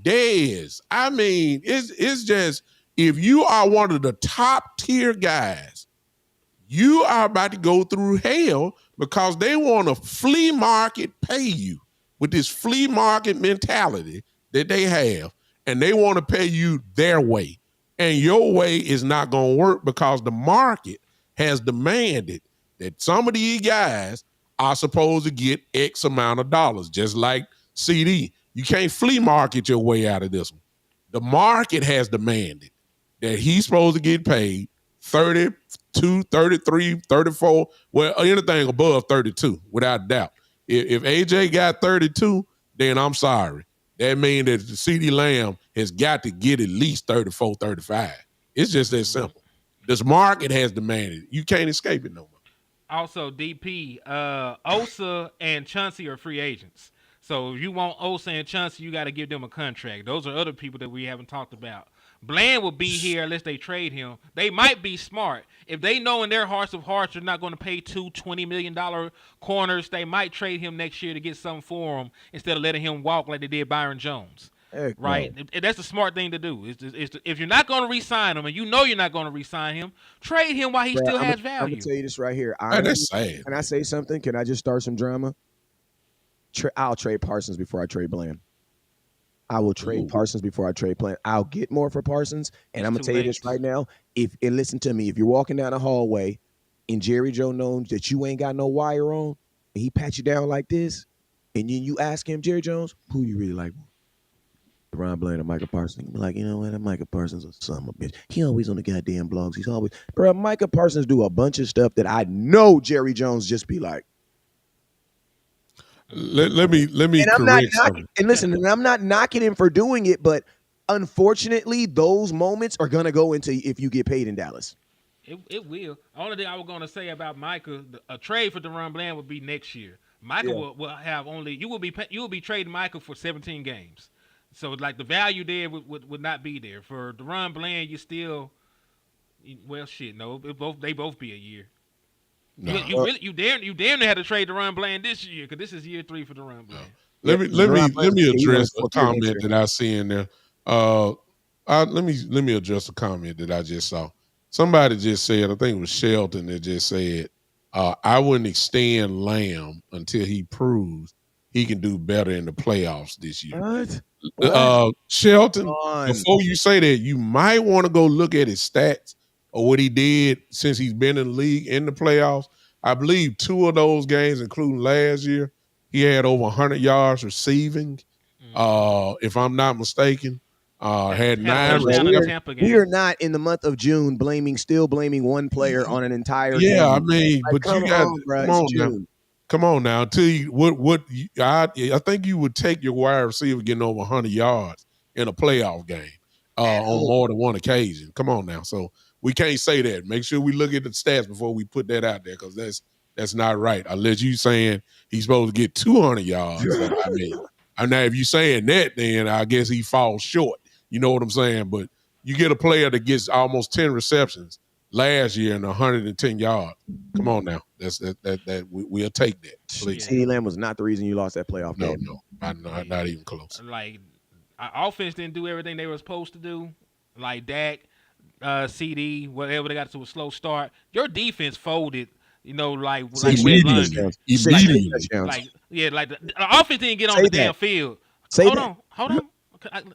I mean, it's just, if you are one of the top tier guys, you are about to go through hell because they want to flea market pay you with this flea market mentality that they have, and they want to pay you their way. And your way is not going to work because the market has demanded that some of these guys are supposed to get X amount of dollars, just like CeeDee. You can't flea market your way out of this one. The market has demanded that he's supposed to get paid 32, 33, 34, well, anything above 32, without doubt. If AJ got 32, then I'm sorry. That means that CeeDee Lamb has got to get at least 34, 35. It's just that simple. This market has demanded. You can't escape it no more. Also, DP, Osa and Chauncey are free agents. So if you want Osa and Chauncey, you got to give them a contract. Those are other people that we haven't talked about. Bland will be here unless they trade him. They might be smart. If they know in their hearts of hearts they're not going to pay two $20 million corners, they might trade him next year to get something for him instead of letting him walk like they did Byron Jones. Right? No. That's the smart thing to do. If you're not going to re-sign him, and you know you're not going to re-sign him, trade him while he still has value. I'm going to tell you this right here. That's sad. Can I say something? Can I just start some drama? I'll trade Parsons before I trade Bland. I will trade Parsons before I trade Bland. I'll get more for Parsons, and I'm going to tell you this right now. And listen to me. If you're walking down the hallway and Jerry Joe knows that you ain't got no wire on, and he pat you down like this, and then you ask him, Jerry Jones, who you really like? Ron Bland or Micah Parsons. You be like, you know what? That Micah Parsons is a son of a bitch. He always on the goddamn blogs. He's always, bro, Micah Parsons do a bunch of stuff that I know Jerry Jones just be like. Let me and I'm not knocking, and listen, and I'm not knocking him for doing it, but unfortunately, those moments are gonna go into if you get paid in Dallas. It will. Only thing I was gonna say about Micah, a trade for DeRon Bland would be next year. Micah will have only you will be trading Micah for 17 games. So like the value there would not be there. For DeRon Bland, you still they both be a year. No. You damn near had to trade DeRon Bland this year because this is year 3 for DeRon Bland. Let me address a comment that I see in there. Let me address a comment that I just saw. Somebody just said, I think it was Shelton that just said, I wouldn't extend Lamb until he proves he can do better in the playoffs this year. What? Shelton, before you say that, you might want to go look at his stats or what he did since he's been in the league in the playoffs. I believe 2 of those games, including last year, he had over 100 yards receiving, if I'm not mistaken. Had 9 We are not in the month of June still blaming one player on an entire game. I mean, but you got come on now. Tell you I think you would take your wide receiver getting over 100 yards in a playoff game on more than one occasion. Come on now. So we can't say that. Make sure we look at the stats before we put that out there because That's not right. Unless you saying he's supposed to get 200 yards. I mean, now if you saying that, then I guess he falls short. You know what I'm saying? But you get a player that gets almost 10 receptions last year and 110 yards. Come on now. We'll take that, please. CeeDee Lamb was not the reason you lost that playoff game. No, not even close. Like, our offense didn't do everything they were supposed to do. Like Dak, CD, whatever they got to a slow start. Your defense folded. You know, like wet laundry. Immediately. Like the offense didn't get on the damn field. Hold on.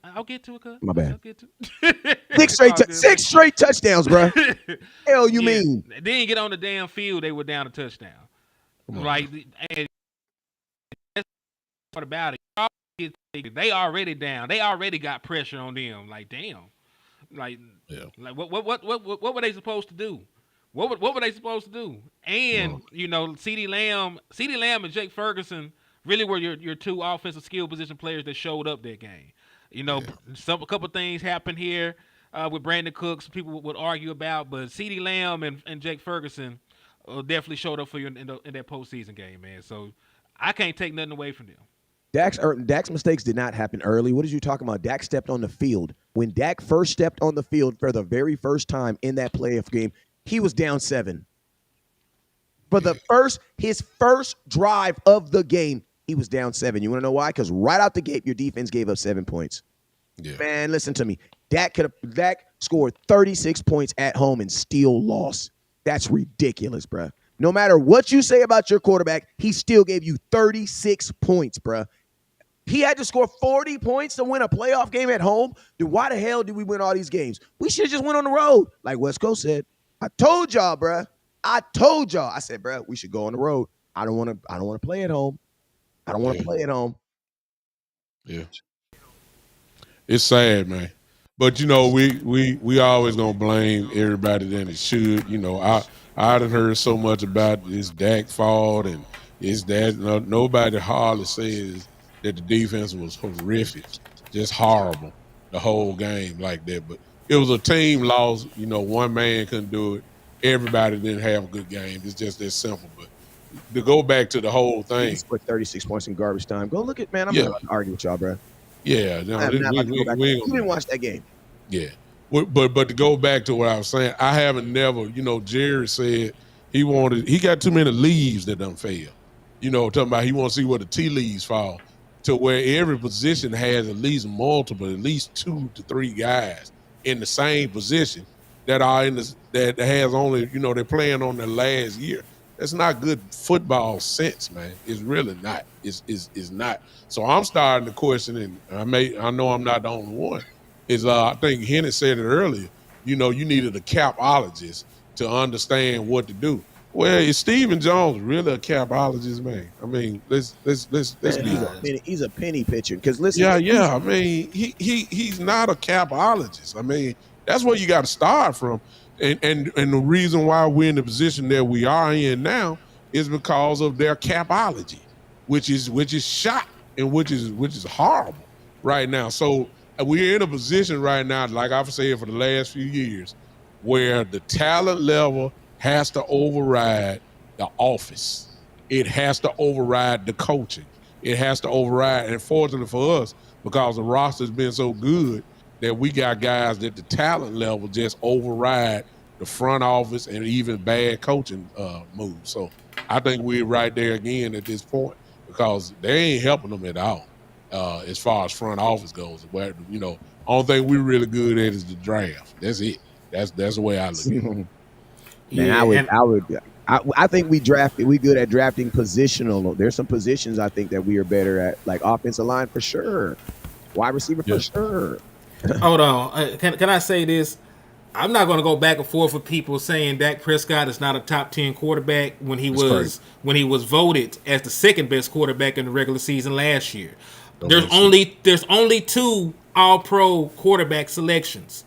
I'll get to it, cuz. My bad. I'll get to it. Six straight touchdowns, bro. Hell, you mean? They didn't get on the damn field. They were down a touchdown. Like, and that's what about it. They already down. They already got pressure on them. Like, damn. Like what were they supposed to do? What were they supposed to do? And you know, CeeDee Lamb and Jake Ferguson really were your two offensive skill position players that showed up that game. You know, a couple things happened here with Brandon Cooks. People would argue about, but CeeDee Lamb and Jake Ferguson definitely showed up for you in that postseason game, man. So I can't take nothing away from them. Dak's mistakes did not happen early. What are you talking about? Dak stepped on the field. When Dak first stepped on the field for the very first time in that playoff game, he was down 7. For his first drive of the game, he was down 7. You want to know why? Because right out the gate, your defense gave up 7 points. Yeah. Man, listen to me. Dak scored 36 points at home and still lost. That's ridiculous, bruh. No matter what you say about your quarterback, he still gave you 36 points, bruh. He had to score 40 points to win a playoff game at home. Then why the hell did we win all these games? We should have just went on the road. Like West Coast said, I told y'all, bruh. I said, bruh, we should go on the road. I don't want to play at home. I don't want to play at home. Yeah. It's sad, man. But, you know, we always going to blame everybody that it should. You know, I done heard so much about this Dak fault and it's that. Nobody hardly says that the defense was horrific, just horrible the whole game like that. But it was a team loss. You know, one man couldn't do it. Everybody didn't have a good game. It's just that simple. But to go back to the whole thing. He scored 36 points in garbage time. Go look at, man, I'm not going to argue with y'all, bro. Yeah. No, you didn't watch that game. Yeah. But to go back to what I was saying, I haven't never, you know, Jerry said he got too many leaves that done fail. You know, talking about he want to see where the tea leaves fall, to where every position has at least 2 to 3 guys in the same position that are that has only, you know, they're playing on their last year. That's not good football sense, man. It's really not. It's not. So I'm starting to question, and I know I'm not the only one. I think Henry said it earlier. You know, you needed a capologist to understand what to do. Well, is Stephen Jones really a capologist, man? I mean, let's be honest. He's a penny pitcher. Because listen, yeah. I mean, he's not a capologist. I mean, that's where you got to start from. And the reason why we're in the position that we are in now is because of their capology, which is shot and which is horrible right now. So we're in a position right now, like I've said for the last few years, where the talent level has to override the office. It has to override the coaching. It has to override, and fortunately for us, because the roster's been so good, that we got guys that the talent level just override the front office and even bad coaching moves. So I think we're right there again at this point, because they ain't helping them at all as far as front office goes. Where, you know, only thing we're really good at is the draft. That's it. That's the way I look at it. Man, I think we good at drafting positional. There's some positions I think that we are better at, like offensive line for sure, wide receiver for sure. Hold on. Can I say this? I'm not going to go back and forth with people saying Dak Prescott is not a top 10 quarterback when he was voted as the second best quarterback in the regular season last year. There's only 2 All-Pro quarterback selections.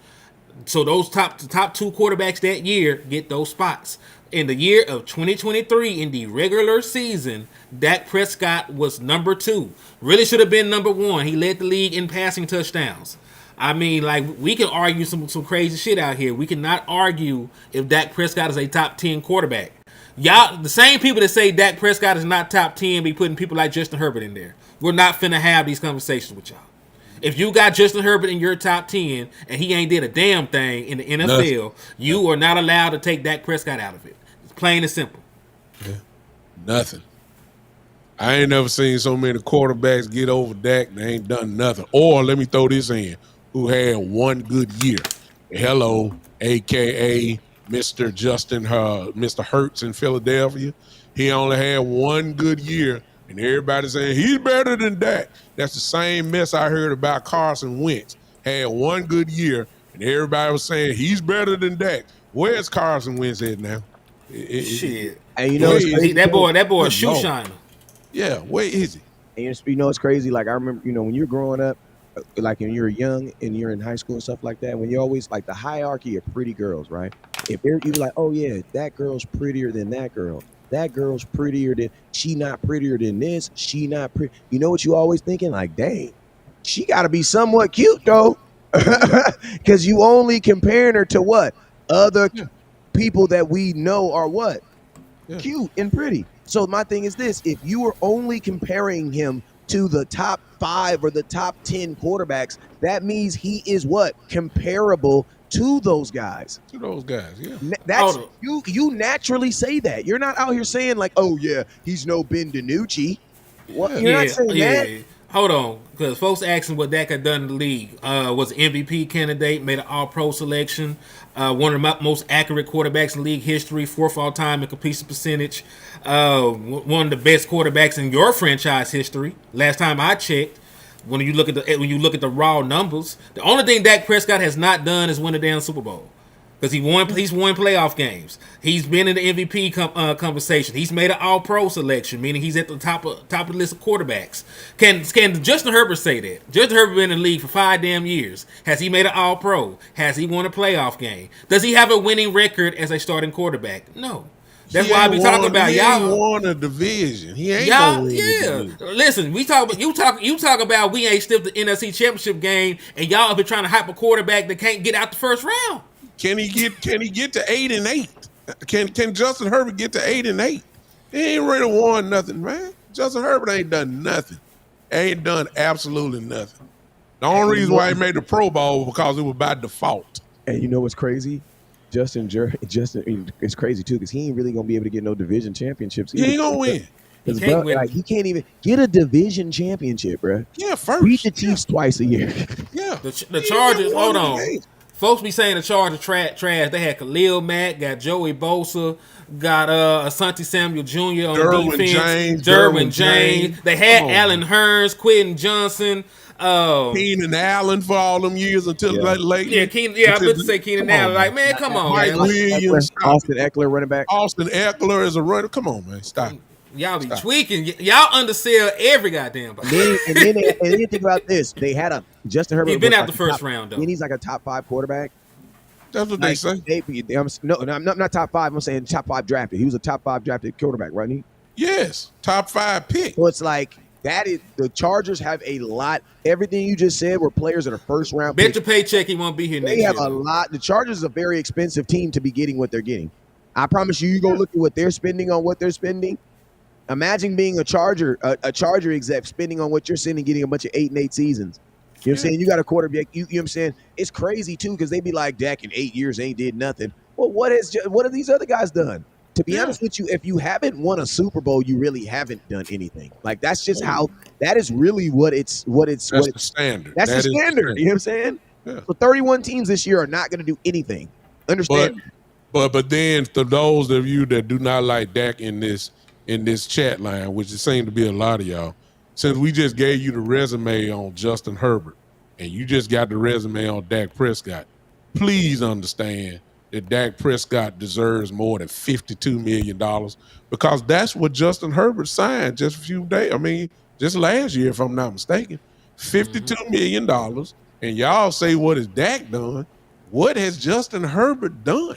So those top 2 quarterbacks that year get those spots. In the year of 2023, in the regular season, Dak Prescott was number 2. Really should have been number 1. He led the league in passing touchdowns. I mean, like, we can argue some crazy shit out here. We cannot argue if Dak Prescott is a top 10 quarterback. Y'all, the same people that say Dak Prescott is not top 10 be putting people like Justin Herbert in there. We're not finna have these conversations with y'all. If you got Justin Herbert in your top 10 and he ain't did a damn thing in the NFL, you are not allowed to take Dak Prescott out of it. It's plain and simple. Yeah. Nothing. I ain't never seen so many quarterbacks get over Dak. They ain't done nothing. Or let me throw this in, who had one good year. Hello, a.k.a. Mr. Mr. Hurts in Philadelphia. He only had one good year, and everybody's saying he's better than Dak. That's the same mess I heard about Carson Wentz. Had one good year, and everybody was saying he's better than Dak. Where's Carson Wentz at now? Shit. And you know it's crazy. That boy a shoe shiner. Yeah, where is he? And you know it's crazy. Like I remember, when you're growing up, like when you're young and you're in high school and stuff like that, when you're always like the hierarchy of pretty girls, right? If you're like, oh yeah, that girl's prettier than that girl. That girl's prettier than, she not prettier than this. She not pretty. You know what you always thinking? Like, dang, she got to be somewhat cute though. Because you only comparing her to what? Other people that we know are what? Cute and pretty. So my thing is this, if you are only comparing him to the top 5 or the top 10 quarterbacks, that means he is what? Comparable to those guys. To those guys, yeah. That's you naturally say that. You're not out here saying like, oh yeah, he's no Ben DiNucci. What? You're not saying that. Hold on, because folks asking what Dak had done in the league. Was an MVP candidate, made an All-Pro selection, one of the most accurate quarterbacks in league history, 4th all-time in completion percentage, one of the best quarterbacks in your franchise history. Last time I checked, when you look at the raw numbers, the only thing Dak Prescott has not done is win a damn Super Bowl. Because he's won playoff games. He's been in the MVP conversation. He's made an All-Pro selection, meaning he's at the top of the list of quarterbacks. Can Justin Herbert say that? Justin Herbert been in the league for 5 damn years. Has he made an All-Pro? Has he won a playoff game? Does he have a winning record as a starting quarterback? No. That's why I be talking about y'all. He won a division. He ain't gonna win the division. Listen, we talk about you talk about we ain't still the NFC Championship game, and y'all have been trying to hype a quarterback that can't get out the first round. Can he get to 8-8? Can Justin Herbert get to 8-8? He ain't really won nothing, man. Justin Herbert ain't done nothing. Ain't done absolutely nothing. The only reason why he made the Pro Bowl was because it was by default. And you know what's crazy? Justin, it's crazy too because he ain't really gonna be able to get no division championships. He ain't gonna win. He can't win. Like, he can't even get a division championship, bro. Yeah, first. Beat the Chiefs twice a year. Yeah. The Chargers. Hold on. Folks be saying the Chargers trash. They had Khalil Mack, got Joey Bosa, got Asante Samuel Jr. on defense. Derwin James. They had Allen Hurns, Quentin Johnson. Keenan Allen for all them years until late. Yeah, I meant to say Keenan Allen. Like, man, come on, Mike man. Williams, Austin Eckler, running back. Austin Eckler is a runner. Come on, man, stop. Y'all be tweaking. Y'all undersell every goddamn body. And then think about this. They had a Justin Herbert. He's been out the first round, though. And he's like a top 5 quarterback. That's what they say. I'm not top 5. I'm saying top 5 drafted. He was a top 5 drafted quarterback, right? Yes, top 5 pick. So it's like that is the Chargers have a lot. Everything you just said were players that are first round. Bet your paycheck he won't be here next year. They have a lot. The Chargers is a very expensive team to be getting what they're getting. I promise you. You go look at what they're spending on what they're spending. Imagine being a Charger exec spending on what you're spending, getting a bunch of 8-8 seasons. You know what I'm saying? You got a quarterback. You know what I'm saying? It's crazy too because they be like, Dak in 8 years ain't did nothing. Well, what have these other guys done? To be honest with you, if you haven't won a Super Bowl, you really haven't done anything. Like that's just how. That is really what it's. That's the standard. That's the standard. You know what I'm saying? Yeah. So 31 teams this year are not going to do anything. Understand? But then to those of you that do not like Dak in this chat line, which it seems to be a lot of y'all, since we just gave you the resume on Justin Herbert and you just got the resume on Dak Prescott, please understand that Dak Prescott deserves more than $52 million because that's what Justin Herbert signed just a few days. I mean, just last year, if I'm not mistaken, $52 million. And y'all say, what has Dak done? What has Justin Herbert done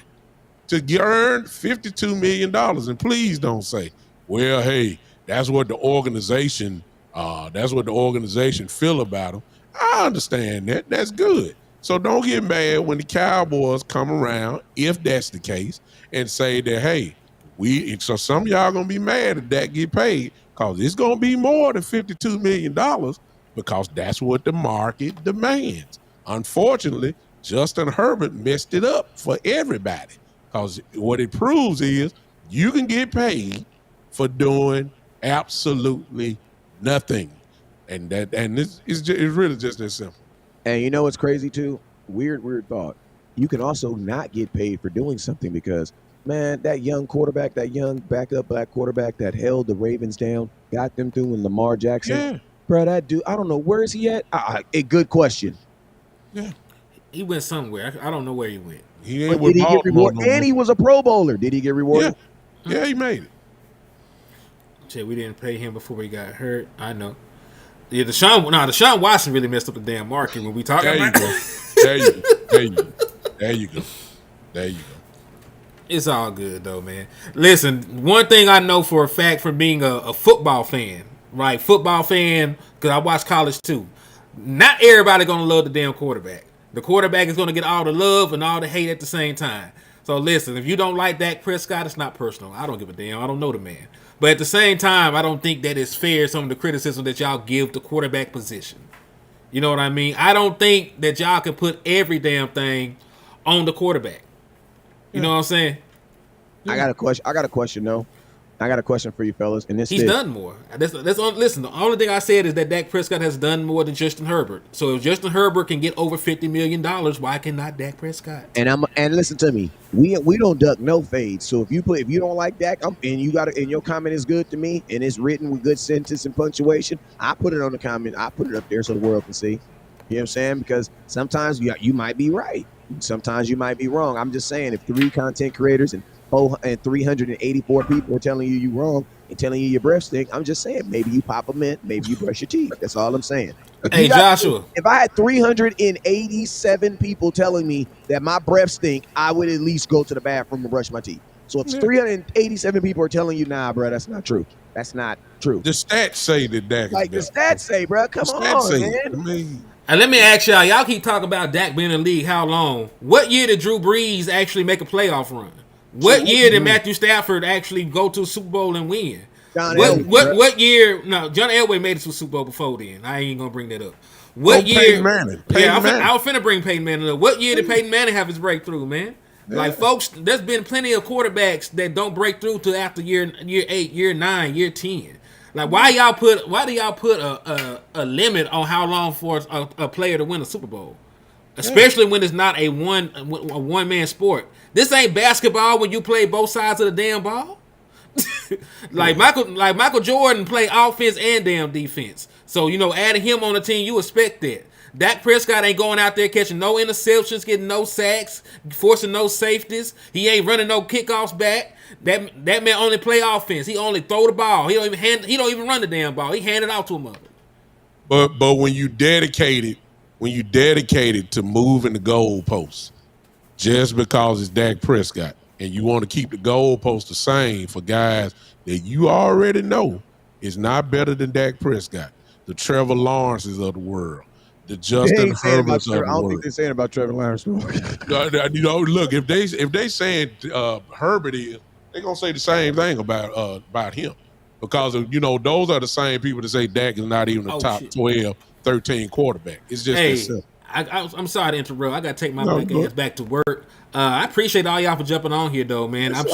to earn $52 million? And please don't say, well, hey, that's what the organization feel about him. I understand that. That's good. So don't get mad when the Cowboys come around, if that's the case, and say that, hey, So some of y'all gonna be mad if Dak get paid because it's gonna be more than $52 million because that's what the market demands. Unfortunately, Justin Herbert messed it up for everybody because what it proves is you can get paid for doing absolutely nothing, and it's really just that simple. And you know what's crazy too? Weird thought. You can also not get paid for doing something because, man, that young quarterback, that young backup black quarterback that held the Ravens down, got them through, and Lamar Jackson. Yeah, Bro, that dude, I don't know, where is he at? A good question. yeah. He went somewhere. I don't know where he went. He ain't But with did he get Baltimore rewarded? no more. And he was a Pro Bowler. Did he get Yeah, rewarded? yeah, he made it. Shit, we didn't pay him before he got hurt. I know. Yeah, Deshaun Watson really messed up the damn market when we talking There you about. go. There you go. There you go. There you go. It's all good though, man. Listen, one thing I know for a fact from being a football fan, right? Football fan, because I watch college too. Not everybody gonna love the damn quarterback. The quarterback is gonna get all the love and all the hate at the same time. So listen, if you don't like Dak Prescott, it's not personal. I don't give a damn. I don't know the man. But at the same time, I don't think that it's fair some of the criticism that y'all give the quarterback position. You know what I mean? I don't think that y'all can put every damn thing on the quarterback. You know what I'm saying? I got a question though. I got a question for you fellas. And He's done more. Listen, the only thing I said is that Dak Prescott has done more than Justin Herbert. So if Justin Herbert can get over $50 million, why cannot Dak Prescott? And listen to me. We don't duck no fades. So if you don't like Dak, and your comment is good to me and it's written with good sentence and punctuation, I put it on the comment. I put it up there so the world can see. You know what I'm saying? Because sometimes you might be right. Sometimes you might be wrong. I'm just saying, if 3 content creators and 384 people are telling you you're wrong and telling you your breath stink, I'm just saying, maybe you pop a mint, maybe you brush your teeth. That's all I'm saying. Hey, Joshua. If I had 387 people telling me that my breath stink, I would at least go to the bathroom and brush my teeth. So if 387 people are telling you, nah, bro, that's not true. That's not true. The stats say that Dak is Like the better. stats say, bro, come on, man. I mean, And let me ask y'all keep talking about Dak being in the league how long? What year did Drew Brees actually make a playoff run? What year did Matthew Stafford actually go to a Super Bowl and win? What year? No, John Elway made it to a Super Bowl before then. I ain't gonna bring that up. What year? Peyton Manning. I was finna bring Peyton Manning up. What year did Peyton Manning have his breakthrough, man? Yeah. Like, folks, there's been plenty of quarterbacks that don't break through till after year 8, year 9, year 10. Like, why do y'all put a limit on how long for a player to win a Super Bowl? Especially when it's not a one man sport. This ain't basketball when you play both sides of the damn ball. Michael Jordan played offense and damn defense. So, adding him on the team, you expect that. Dak Prescott ain't going out there catching no interceptions, getting no sacks, forcing no safeties. He ain't running no kickoffs back. That man only play offense. He only throw the ball. He don't even run the damn ball. He hand it out to him. But when you dedicated to moving the goalposts just because it's Dak Prescott and you want to keep the goalposts the same for guys that you already know is not better than Dak Prescott, the Trevor Lawrences of the world, the Justin Herberts of the world. I don't think they're saying about Trevor Lawrence. Look, if they saying Herbert is, they're gonna say the same thing about him. Because those are the same people that say Dak is not even a top 12, 13 quarterback. It's just that simple. I'm sorry to interrupt. I gotta take my black ass back to work. I appreciate all y'all for jumping on here, though, man. I'm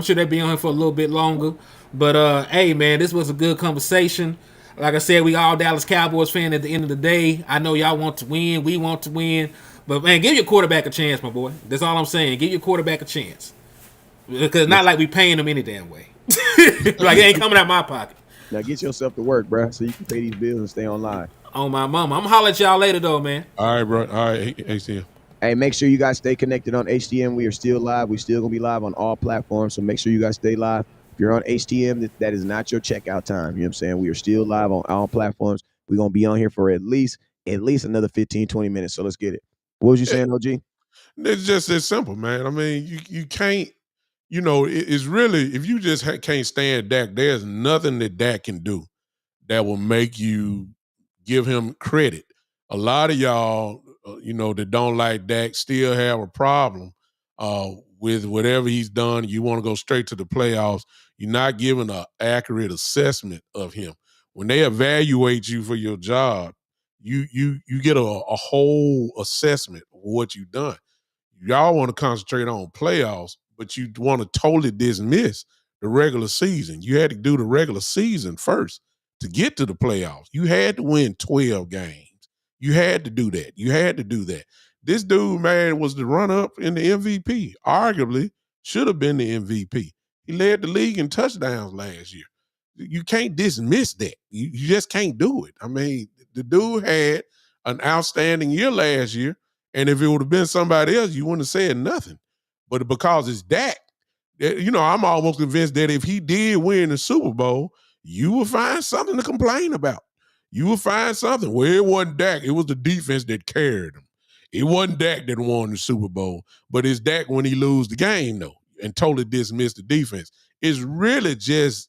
sure they'll be on here for a little bit longer. But hey, man, this was a good conversation. Like I said, we all Dallas Cowboys fan at the end of the day. I know y'all want to win. We want to win. But man, give your quarterback a chance, my boy. That's all I'm saying. Give your quarterback a chance. Because it's not like we paying them any damn way. Like, it ain't coming out my pocket. Now get yourself to work, bro, so you can pay these bills and stay online. On my mama. I'm gonna holler at y'all later, though, man. All right, bro. All right, HTM. Hey, make sure you guys stay connected on HTM. We are still live. We're still going to be live on all platforms, so make sure you guys stay live. If you're on HTM, that is not your checkout time. You know what I'm saying? We are still live on all platforms. We're going to be on here for at least another 15, 20 minutes, so let's get it. What was you saying, OG? It's just as simple, man. I mean, you can't, it's really, if you just can't stand Dak, there's nothing that Dak can do that will make you give him credit. A lot of y'all, that don't like Dak still have a problem with whatever he's done, you want to go straight to the playoffs, you're not giving an accurate assessment of him. When they evaluate you for your job, you get a whole assessment of what you've done. Y'all want to concentrate on playoffs, but you want to totally dismiss the regular season. You had to do the regular season first to get to the playoffs. You had to win 12 games. You had to do that. You had to do that. This dude, man, was the run-up in the MVP. Arguably, should have been the MVP. He led the league in touchdowns last year. You can't dismiss that. You just can't do it. I mean, the dude had an outstanding year last year, and if it would have been somebody else, you wouldn't have said nothing. But because it's Dak, I'm almost convinced that if he did win the Super Bowl, you will find something to complain about. You will find something. Well, it wasn't Dak. It was the defense that carried him. It wasn't Dak that won the Super Bowl, but it's Dak when he lose the game, though, and totally dismiss the defense. It's really just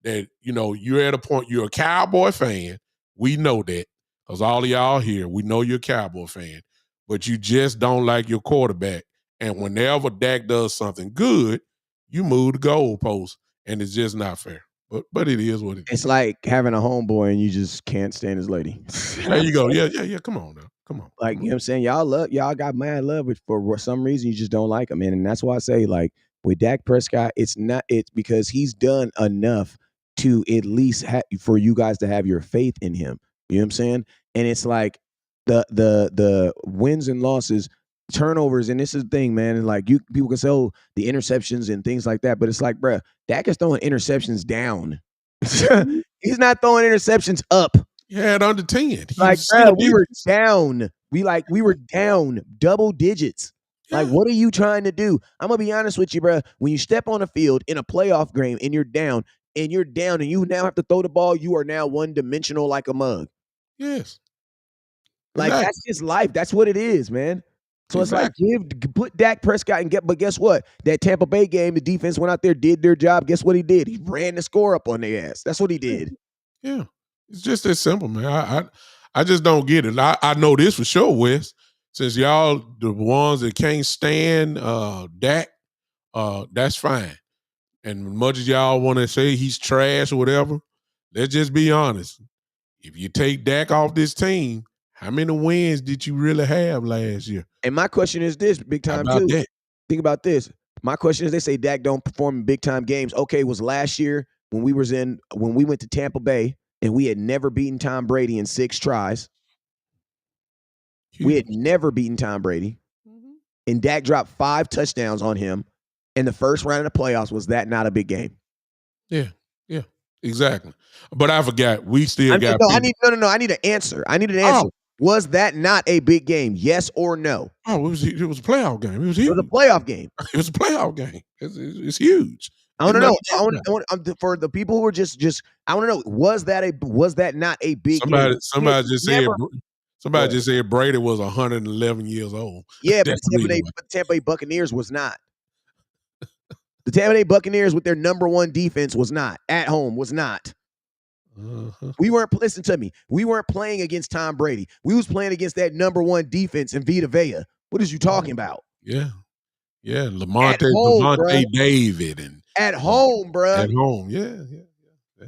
that, you're at a point, you're a Cowboy fan. We know that because all of y'all here, we know you're a Cowboy fan, but you just don't like your quarterback. And whenever Dak does something good, you move the goalpost, and it's just not fair. But it is what it is. It's like having a homeboy and you just can't stand his lady. There you go. Yeah. Come on now. Come on. Like, you know what I'm saying? Y'all got mad love, but for some reason you just don't like him, man. And that's why I say, like, with Dak Prescott, it's because he's done enough to at least for you guys to have your faith in him. You know what I'm saying? And it's like the wins and losses, turnovers, and this is the thing, man. And like people can say, oh, the interceptions and things like that, but it's like, bruh, Dak is throwing interceptions down. He's not throwing interceptions up. He had under 10. Like, bruh, we were down. We were down double digits. Yeah. Like, what are you trying to do? I'm gonna be honest with you, bruh. When you step on the field in a playoff game and you're down, and you now have to throw the ball, you are now one-dimensional like a mug. Yes. Like, Exactly. that's just life. That's what it is, man. So Exactly. it's like, put Dak Prescott but guess what? That Tampa Bay game, the defense went out there, did their job. Guess what he did? He ran the score up on their ass. That's what he did. Yeah. It's just that simple, man. I just don't get it. I know this for sure, Wes. Since y'all the ones that can't stand Dak, that's fine. And much as y'all want to say he's trash or whatever, let's just be honest. If you take Dak off this team, how many wins did you really have last year? And my question is this, big time too. That? Think about this. My question is, they say Dak don't perform in big time games. Okay, it was last year when we went to Tampa Bay and we had never beaten Tom Brady in 6 tries. Huge. We had never beaten Tom Brady. Mm-hmm. And Dak dropped 5 touchdowns on him in the first round of the playoffs. Was that not a big game? Yeah, exactly. But I forgot. We still got. I need an answer. I need an answer. Oh. Was that not a big game? Yes or no? Oh, it was a playoff game. It was huge. It was a playoff game. It was a playoff game. It's huge. I want to know. For the people who are just, I want to know. Was that not a big game? Somebody just said Brady was 111 years old. Yeah, but the Tampa Bay Buccaneers was not. The Tampa Bay Buccaneers with their number 1 defense was not. At home was not. Uh-huh. Listen to me. We weren't playing against Tom Brady. We was playing against that number 1 defense in Vita Vea. What is you talking about? Yeah. Lavonte David and at home, bro. At home, yeah.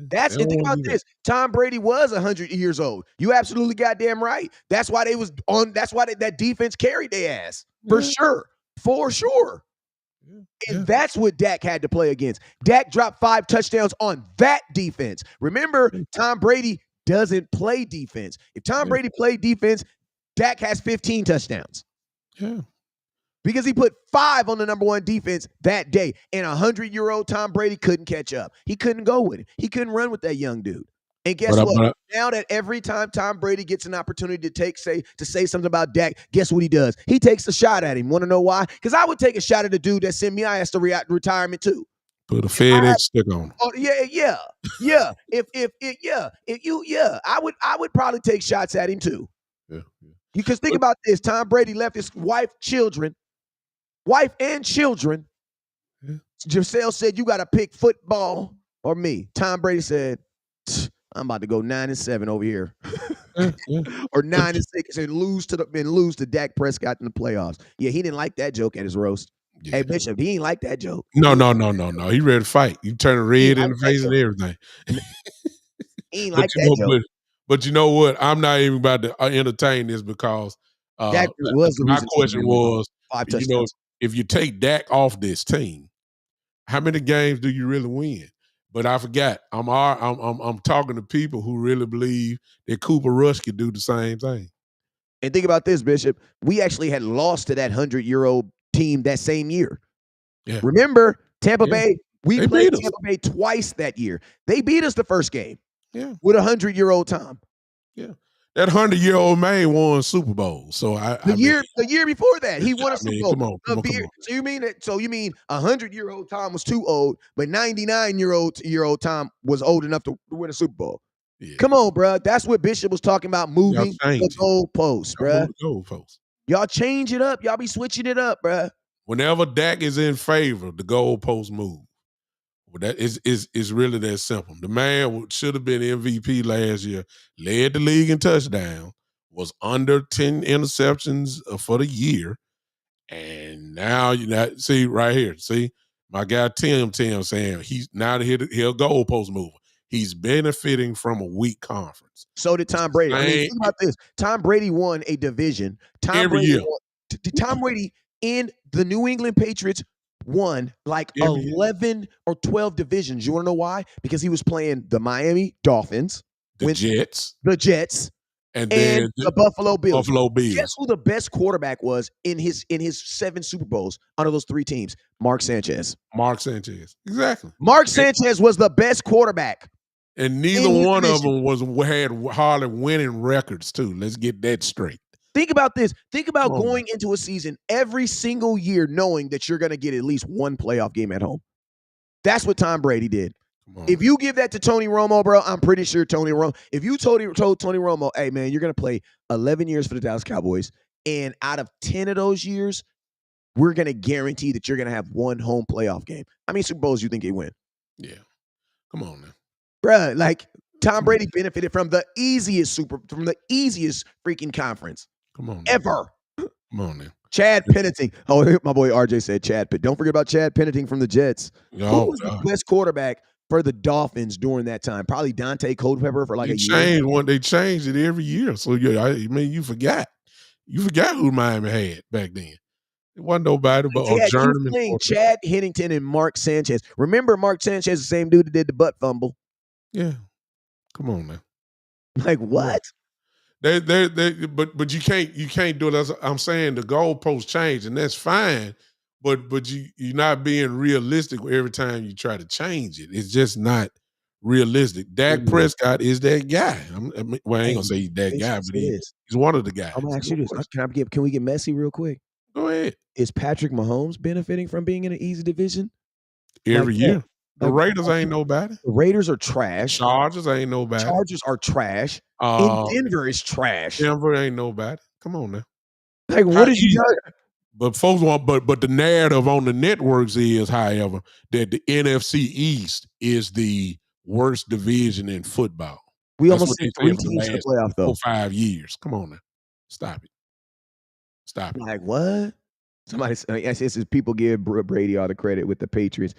That's the thing about this. Tom Brady was 100 years old. You absolutely goddamn right. That's why they was on. That's why that defense carried their ass for sure. And that's what Dak had to play against. Dak dropped 5 touchdowns on that defense. Remember, Tom Brady doesn't play defense. If Tom Brady played defense, Dak has 15 touchdowns. Yeah. Because he put 5 on the number 1 defense that day. And 100-year-old Tom Brady couldn't catch up. He couldn't go with it. He couldn't run with that young dude. And guess what? Now that every time Tom Brady gets an opportunity to say something about Dak, guess what he does? He takes a shot at him. Want to know why? Because I would take a shot at the dude that sent me ass to retirement too. Put a FedEx stick on him. Oh yeah. I would probably take shots at him too. Yeah. Because think about this: Tom Brady left his wife and children. Yeah. Giselle said, "You got to pick football or me." Tom Brady said, I'm about to go 9-7 over here. Yeah. Or 9-6 and lose to Dak Prescott in the playoffs. Yeah, he didn't like that joke at his roast. Yeah. Hey, Bishop, he ain't like that joke. No. He ready to fight. You turn red in the face and everything. He ain't But like that joke. but you know what? I'm not even about to entertain this because Dak was the my reason question was, 5 you know, touchdowns. if you take Dak off this team, how many games do you really win? But I forgot. I'm talking to people who really believe that Cooper Rush could do the same thing. And think about this, Bishop. We actually had lost to that 100-year-old team that same year. Yeah. Remember, Tampa Yeah. Bay, we They played beat us. Tampa Bay twice that year. They beat us the first game. Yeah. With a 100-year-old Tom. Yeah. That 100-year-old man won Super Bowl. So The year before that, he won a Super Bowl. Come on. So you mean 100-year-old Tom was too old, but 99-year-old Tom was old enough to win a Super Bowl. Yeah. Come on, bro. That's what Bishop was talking about, moving the goalposts, bro. Y'all change it up. Y'all be switching it up, bro. Whenever Dak is in favor, the goalposts move. Well, that is really that simple. The man should have been MVP last year, led the league in touchdown, was under 10 interceptions for the year, and now see right here. See my guy Tim saying he's now he'll goalpost mover. He's benefiting from a weak conference. So did Tom Brady. I mean, think about this. Tom Brady won a division. Tom Brady and the New England Patriots won like 11 or 12 divisions. You want to know why? Because he was playing the Miami Dolphins, the Jets, and then the Buffalo Bills. Bills. Guess who the best quarterback was in his 7 Super Bowls under those 3 teams? Mark Sanchez. Exactly. Mark Sanchez was the best quarterback. And neither one of them had hardly winning records too. Let's get that straight. Think about this. Think about going into a season every single year knowing that you're going to get at least one playoff game at home. That's what Tom Brady did. If you give that to Tony Romo, bro, I'm pretty sure Tony Romo, if you told Tony Romo, hey, man, you're going to play 11 years for the Dallas Cowboys, and out of 10 of those years, we're going to guarantee that you're going to have one home playoff game. How many Super Bowls do you think he win? Yeah. Come on now. Bruh, like Tom Brady benefited from the easiest freaking conference. Come on. Ever. Come on now. Chad Pennington. Oh, my boy RJ said Chad, but don't forget about Chad Pennington from the Jets. Who was the best quarterback for the Dolphins during that time? Probably Dante Culpepper for like a year. They changed it every year. So you forgot. You forgot who Miami had back then. It wasn't nobody but a journeyman. Chad Pennington and Mark Sanchez. Remember Mark Sanchez, the same dude that did the butt fumble? Yeah. Come on now. Like what? But you can't do it. I'm saying the goalposts change, and that's fine. But you're not being realistic every time you try to change it. It's just not realistic. Dak Prescott is that guy. I ain't gonna say he's that guy, but he's one of the guys. I'm gonna ask you this. Can we get messy real quick? Go ahead. Is Patrick Mahomes benefiting from being in an easy division? Every year. The Raiders ain't nobody. The Raiders are trash. Chargers ain't nobody. Chargers are trash. And Denver is trash. Denver ain't nobody. Come on now. Like, what is you talking? But folks want, but the narrative on the networks is, however, that the NFC East is the worst division in football. We almost seen 3 teams in the playoff, though. 5 years. Come on now. Stop it. Like, what? Somebody says people give Brady all the credit with the Patriots.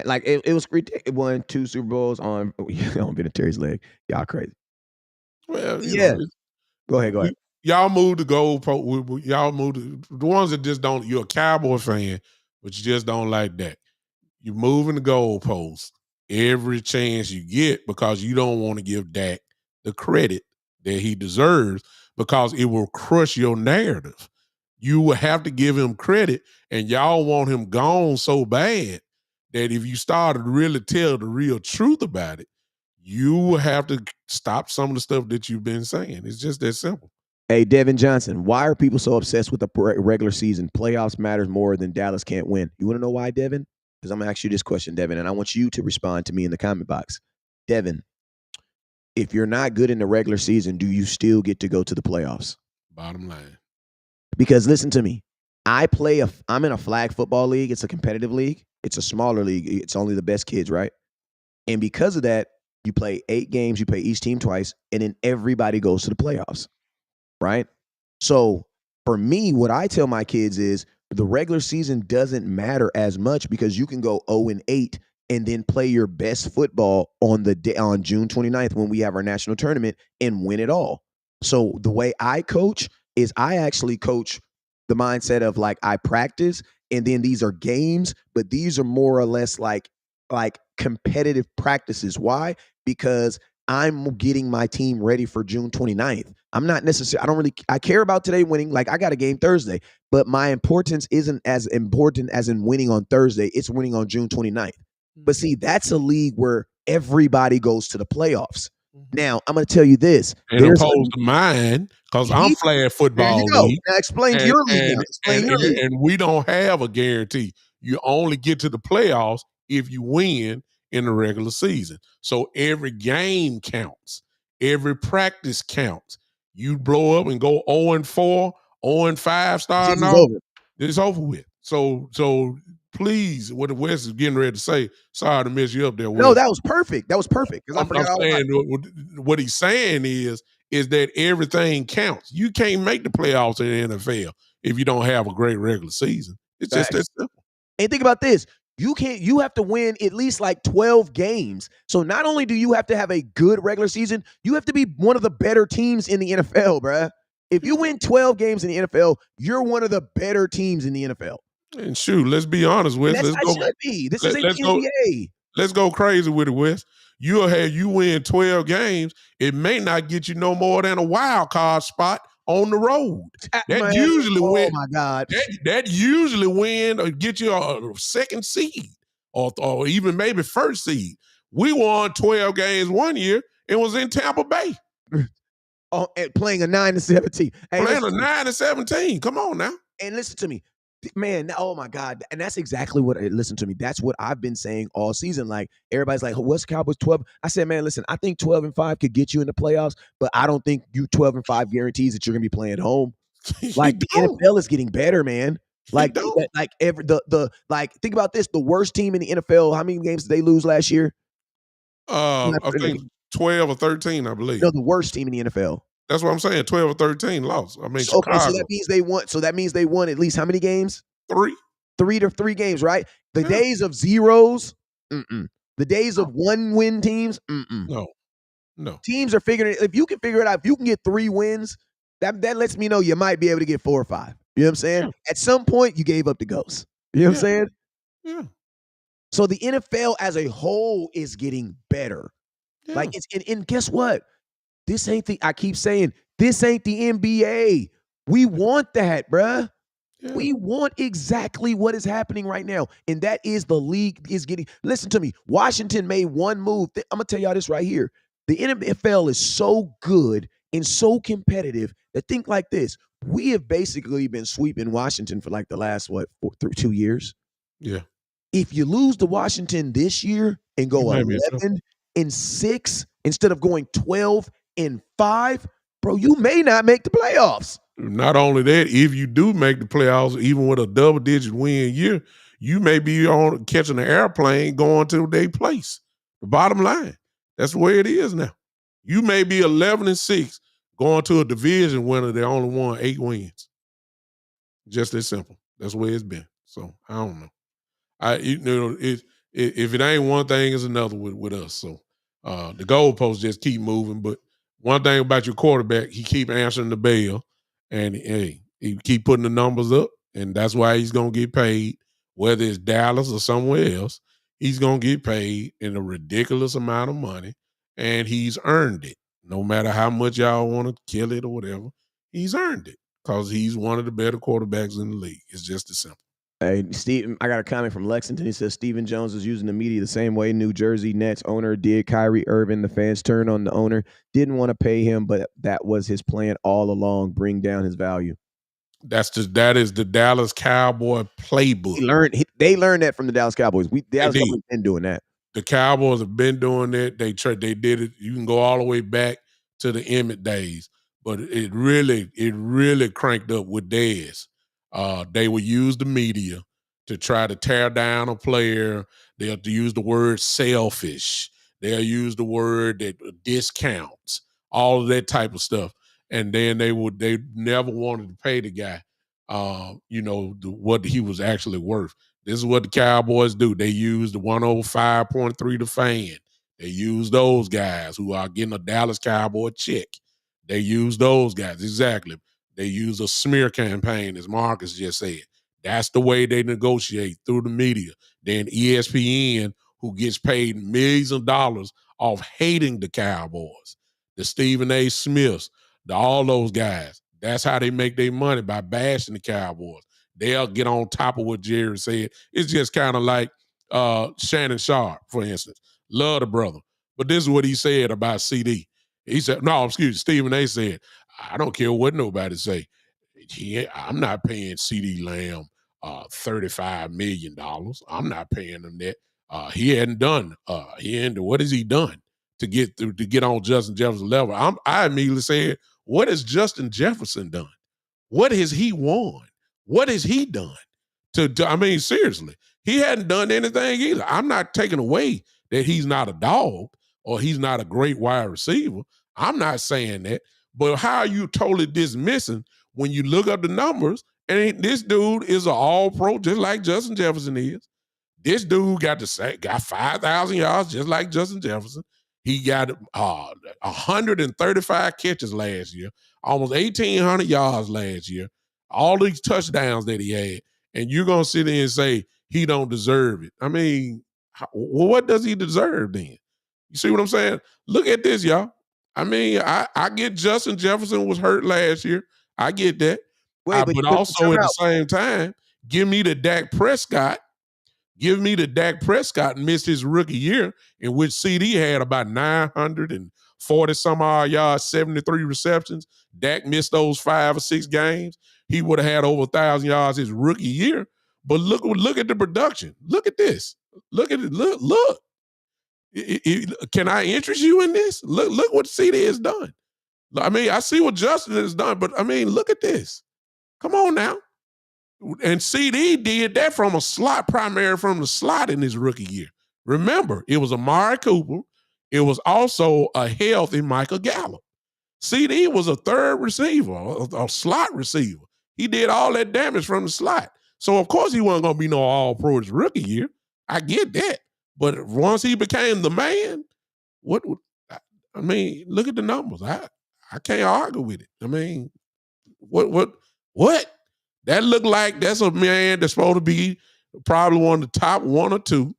Like it was ridiculous. Won 2 Super Bowls on Terry's leg. Y'all crazy. Well, yeah. Go ahead. Y'all move the goalpost. Y'all move the ones that just don't. You're a Cowboy fan, but you just don't like that. You're moving the goalpost every chance you get because you don't want to give Dak the credit that he deserves because it will crush your narrative. You will have to give him credit, and y'all want him gone so bad that if you start to really tell the real truth about it, you will have to stop some of the stuff that you've been saying. It's just that simple. Hey, Devin Johnson, why are people so obsessed with the regular season? Playoffs matters more than Dallas can't win. You want to know why, Devin? Because I'm going to ask you this question, Devin, and I want you to respond to me in the comment box. Devin, if you're not good in the regular season, do you still get to go to the playoffs? Bottom line. Because listen to me. I'm in a flag football league. It's a competitive league. It's a smaller league. It's only the best kids, right? And because of that, You play 8 games, you play each team twice, and then everybody goes to the playoffs, right? So for me, what I tell my kids is the regular season doesn't matter as much because you can go 0-8 and then play your best football on June 29th when we have our national tournament and win it all. So the way I coach is I actually coach the mindset of like I practice and then these are games, but these are more or less like competitive practices. Why? Because I'm getting my team ready for June 29th. I'm not necessarily, I care about today winning. Like I got a game Thursday, but my importance isn't as important as in winning on Thursday. It's winning on June 29th. But see, that's a league where everybody goes to the playoffs. Now, I'm going to tell you this. And opposed to mine, because I'm flag There football you go. league. Now explain your league now. Explain your league. And we don't have a guarantee. You only get to the playoffs if you win in the regular season. So every game counts. Every practice counts. You blow up and go 0-4, 0-5 starting off, it's over with. So please, what the West is getting ready to say, sorry to mess you up there, West. No, that was perfect. That was perfect. Because I forgot all about it. What he's saying is that everything counts. You can't make the playoffs in the NFL if you don't have a great regular season. It's just that simple. And think about this. You have to win at least like 12 games. So not only do you have to have a good regular season, you have to be one of the better teams in the NFL, bruh. If you win 12 games in the NFL, you're one of the better teams in the NFL. And shoot, let's be honest, Wes. This is the NBA. Let's go crazy with it, Wes. You win 12 games, it may not get you no more than a wild card spot on the road. That usually win or get you a second seed or even maybe first seed. We won 12 games one year and was in Tampa Bay. Playing a 9-17. Playing a 9-17. Come on now. And listen to me. Man, oh my God. And that's exactly listen to me. That's what I've been saying all season. Like, everybody's like, what's Cowboys 12? I said, man, listen, I think 12-5 could get you in the playoffs, but I don't think you 12-5 guarantees that you're going to be playing at home. Like, the NFL is getting better, man. Like, think about this. The worst team in the NFL, how many games did they lose last year? I think 12 or 13, I believe. No, the worst team in the NFL. That's what I'm saying. 12 or 13 lost. I mean, okay, so that means they won. So that means they won at least how many games? 3. 3 games, right? The days of zeros, the days of 1-win teams, No. Teams are figuring it. If you can figure it out, if you can get 3 wins, that lets me know you might be able to get 4 or 5. You know what I'm saying? Yeah. At some point, you gave up the ghost. You know what I'm saying? Yeah. So the NFL as a whole is getting better. Yeah. Like and guess what? I keep saying, this ain't the NBA. We want that, bruh. Yeah. We want exactly what is happening right now. And that is the league is getting, listen to me, Washington made one move. I'm going to tell y'all this right here. The NFL is so good and so competitive that think like this. We have basically been sweeping Washington for like the last, 2 years? Yeah. If you lose to Washington this year and go 11-6 instead of going 12-5, bro, you may not make the playoffs. Not only that, if you do make the playoffs, even with a double-digit win year, you may be on catching an airplane going to their place. The bottom line, that's the way it is now. You may be 11-6 going to a division winner that only won 8 wins. Just as simple. That's the way it's been. So I don't know. If it ain't one thing, it's another with us. So the goalposts just keep moving. But one thing about your quarterback, he keep answering the bell, and he keep putting the numbers up, and that's why he's gonna get paid. Whether it's Dallas or somewhere else, he's gonna get paid in a ridiculous amount of money, and he's earned it. No matter how much y'all want to kill it or whatever, he's earned it because he's one of the better quarterbacks in the league. It's just as simple. Hey, Steve, I got a comment from Lexington. He says Stephen Jones is using the media the same way New Jersey Nets owner did Kyrie Irving. The fans turned on the owner, didn't want to pay him, but that was his plan all along, bring down his value. That is the Dallas Cowboy playbook. They learned that from the Dallas Cowboys. Dallas Cowboys been doing that. The Cowboys have been doing that. They did it. You can go all the way back to the Emmett days, but it really cranked up with Dez. They would use the media to try to tear down a player. They have to use the word selfish. They'll use the word that discounts, all of that type of stuff. And then they never wanted to pay the guy, what he was actually worth. This is what the Cowboys do. They use the 105.3 The Fan. They use those guys who are getting a Dallas Cowboy check. They use those guys, exactly. They use a smear campaign, as Marcus just said. That's the way they negotiate, through the media. Then ESPN, who gets paid millions of dollars off hating the Cowboys. The Stephen A. Smiths, all those guys. That's how they make their money, by bashing the Cowboys. They'll get on top of what Jerry said. It's just kind of like Shannon Sharp, for instance. Love the brother. But this is what he said about CD. He said, Stephen A. said, I don't care what nobody say. I'm not paying CeeDee Lamb $35 million. I'm not paying him that. He hadn't done. What has he done to get on Justin Jefferson's level? I immediately said, what has Justin Jefferson done? What has he won? What has he done? Seriously, he hadn't done anything either. I'm not taking away that he's not a dog or he's not a great wide receiver. I'm not saying that. But how are you totally dismissing when you look up the numbers and this dude is an all-pro just like Justin Jefferson is? This dude got 5,000 yards just like Justin Jefferson. He got 135 catches last year, almost 1,800 yards last year, all these touchdowns that he had, and you're going to sit there and say he don't deserve it. What does he deserve then? You see what I'm saying? Look at this, y'all. I get Justin Jefferson was hurt last year. I get that. But also at the same time, give me the Dak Prescott. Give me the Dak Prescott missed his rookie year, in which CD had about 940 some odd yards, 73 receptions. Dak missed those 5 or 6 games. He would have had over 1,000 yards his rookie year. But look at the production. Look at this. Look at it. Look. Can I interest you in this? Look what CD has done. I see what Justin has done, but look at this. Come on now. And CD did that from a slot, primarily from the slot in his rookie year. Remember, it was Amari Cooper. It was also a healthy Michael Gallup. CD was a third receiver, a slot receiver. He did all that damage from the slot. So, of course, he wasn't going to be no all-pro his rookie year. I get that. But once he became the man, look at the numbers. I can't argue with it. What? That look like that's a man that's supposed to be probably one of the top 1 or 2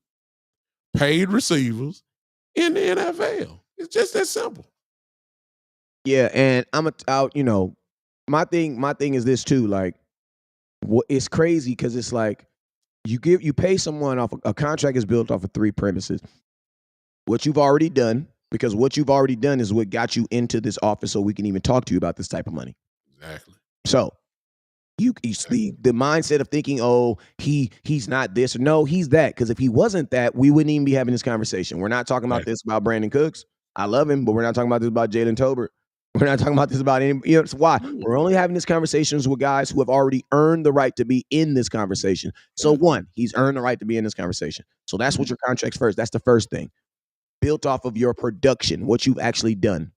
paid receivers in the NFL. It's just that simple. Yeah, and my thing is this too. Like, it's crazy because it's like you pay someone off a contract is built off of 3 premises. What you've already done, because what you've already done is what got you into this office, so we can even talk to you about this type of money. Exactly. So you see the mindset of thinking, he's not this. No, he's that. Because if he wasn't that, we wouldn't even be having this conversation. We're not talking about this about Brandon Cooks. I love him, but we're not talking about this about Jalen Tolbert. We're not talking about this about any. It's why we're only having these conversations with guys who have already earned the right to be in this conversation. So one, he's earned the right to be in this conversation. So that's what your contract's first. That's the first thing, built off of your production, what you've actually done.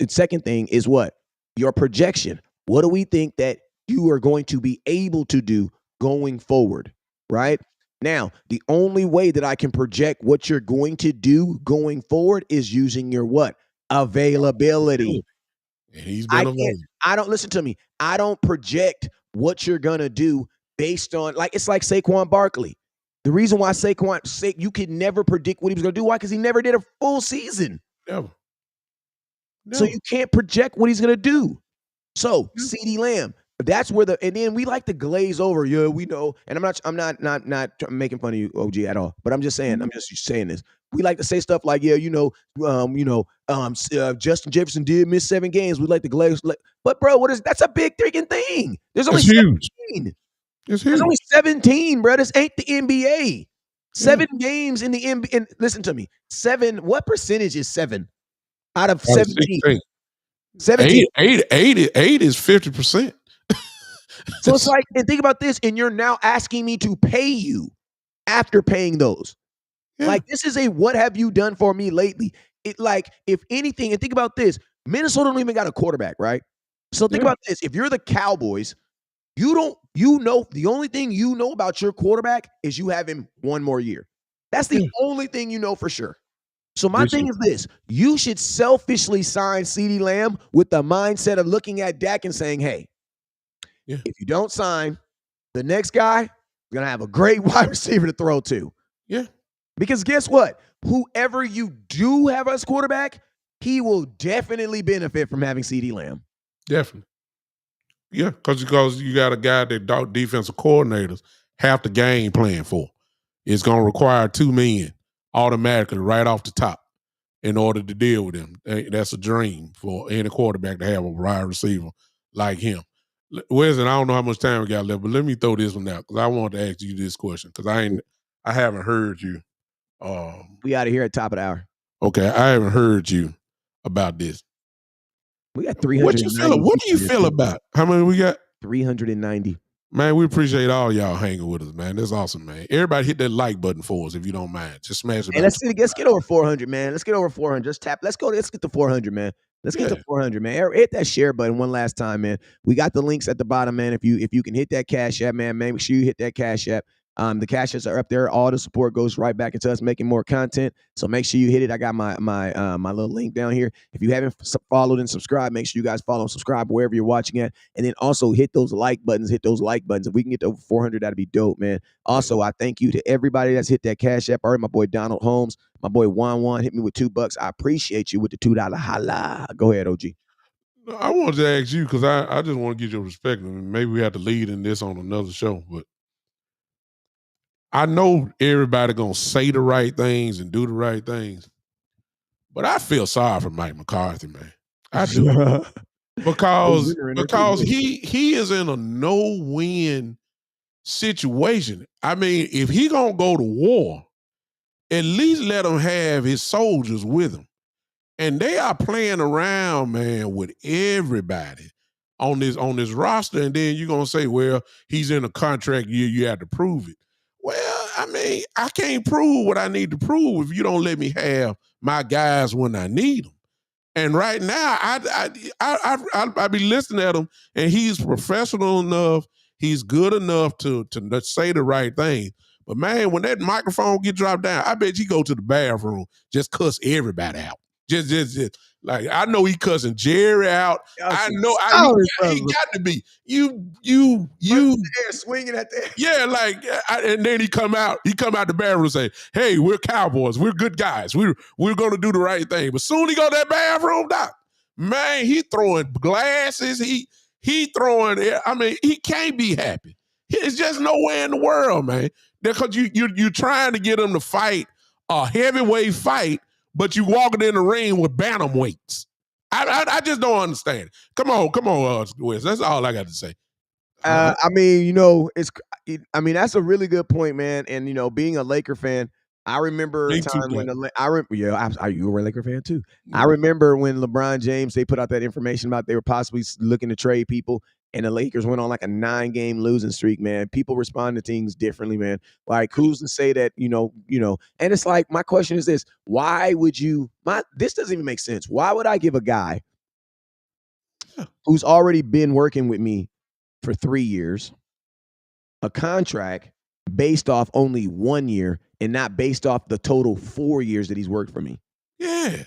Second thing is what? Your projection. What do we think that you are going to be able to do going forward, right? Now, the only way that I can project what you're going to do going forward is using your what? Availability. And he's been available. I don't listen to me. I don't project what you're going to do based on, it's like Saquon Barkley. The reason why you could never predict what he was going to do. Why? Because he never did a full season. Never. So you can't project what he's going to do. So CeeDee Lamb, that's where and then we like to glaze over. Yeah, we know. And I'm not making fun of you, OG, at all. But I'm just saying, this. We like to say stuff like, Justin Jefferson did miss 7 games. We like to glaze. But bro, that's a big freaking thing. There's only 17. It's huge. There's only 17, bro. This ain't the NBA. 7 games in the NBA. And listen to me. 7. What percentage is 7 out of 17? 17. 8 is 50%. So it's like, and think about this, and you're now asking me to pay you after paying those. Yeah. Like, this is a what have you done for me lately? It like, if anything, and think about this, Minnesota don't even got a quarterback, right? So think about this. If you're the Cowboys, the only thing you know about your quarterback is you have him one more year. That's the only thing you know for sure. So my thing is this: you should selfishly sign CeeDee Lamb with the mindset of looking at Dak and saying, hey, if you don't sign, the next guy is going to have a great wide receiver to throw to. Yeah. Because guess what? Whoever you do have as quarterback, he will definitely benefit from having CeeDee Lamb. Definitely. Yeah, because you got a guy that defensive coordinators have the game plan for. It's going to require 2 men automatically right off the top in order to deal with him. That's a dream for any quarterback to have a wide receiver like him. Wesley, I don't know how much time we got left, but let me throw this one out because I wanted to ask you this question because I haven't heard you. We out of here at top of the hour. Okay, I haven't heard you about this. We got 390. What do you feel about? How many we got? 390. Man, we appreciate all y'all hanging with us, man. That's awesome, man. Everybody hit that like button for us if you don't mind. Just smash it. Hey, let's get over 400, man. Let's get over 400. Just tap. Let's get to 400, man. Let's get to 400, man. Hit that share button one last time, man. We got the links at the bottom, man. If you can hit that Cash App, man, make sure you hit that Cash App. The Cash Apps are up there. All the support goes right back into us making more content. So make sure you hit it. I got my little link down here. If you haven't followed and subscribed, make sure you guys follow and subscribe wherever you're watching at. And then also hit those like buttons. Hit those like buttons. If we can get to over 400, that'd be dope, man. Also, I thank you to everybody that's hit that Cash App. All right, my boy Donald Holmes, my boy Juan hit me with $2. I appreciate you with the $2 holla. Go ahead, OG. I wanted to ask you because I just want to get your perspective. Maybe we have to lead in this on another show, but I know everybody gonna say the right things and do the right things, but I feel sorry for Mike McCarthy, man. I do because he is in a no-win situation. I mean, if he gonna go to war, at least let him have his soldiers with him. And they are playing around, man, with everybody on this roster. And then you're gonna say, well, he's in a contract year, you have to prove it. Well, I mean, I can't prove what I need to prove if you don't let me have my guys when I need them. And right now, I be listening at him, and he's professional enough, he's good enough to say the right thing. But man, when that microphone get dropped down, I bet you go to the bathroom, just cuss everybody out. Just like I know he cussing Jerry out. I know he got to be you swinging at that. Yeah, like and then he come out the bathroom and say, "Hey, we're Cowboys. We're good guys. We're going to do the right thing." But soon he go to that bathroom, doc. Man, he throwing glasses. He throwing. I mean, he can't be happy. It's just nowhere in the world, man. Because you're trying to get him to fight a heavyweight fight. But you walking in the ring with bantamweights. I just don't understand it. Come on, Wes. That's all I got to say. I mean, that's a really good point, man. And being a Laker fan, I remember a time when you were a Laker fan too. Mm-hmm. I remember when LeBron James, they put out that information about they were possibly looking to trade people. And the Lakers went on like a 9-game losing streak, man. People respond to things differently, man. Like, who's to say that, and it's like, my question is this: why would this doesn't even make sense. Why would I give a guy who's already been working with me for 3 years a contract based off only 1 year and not based off the total 4 years that he's worked for me? Yeah.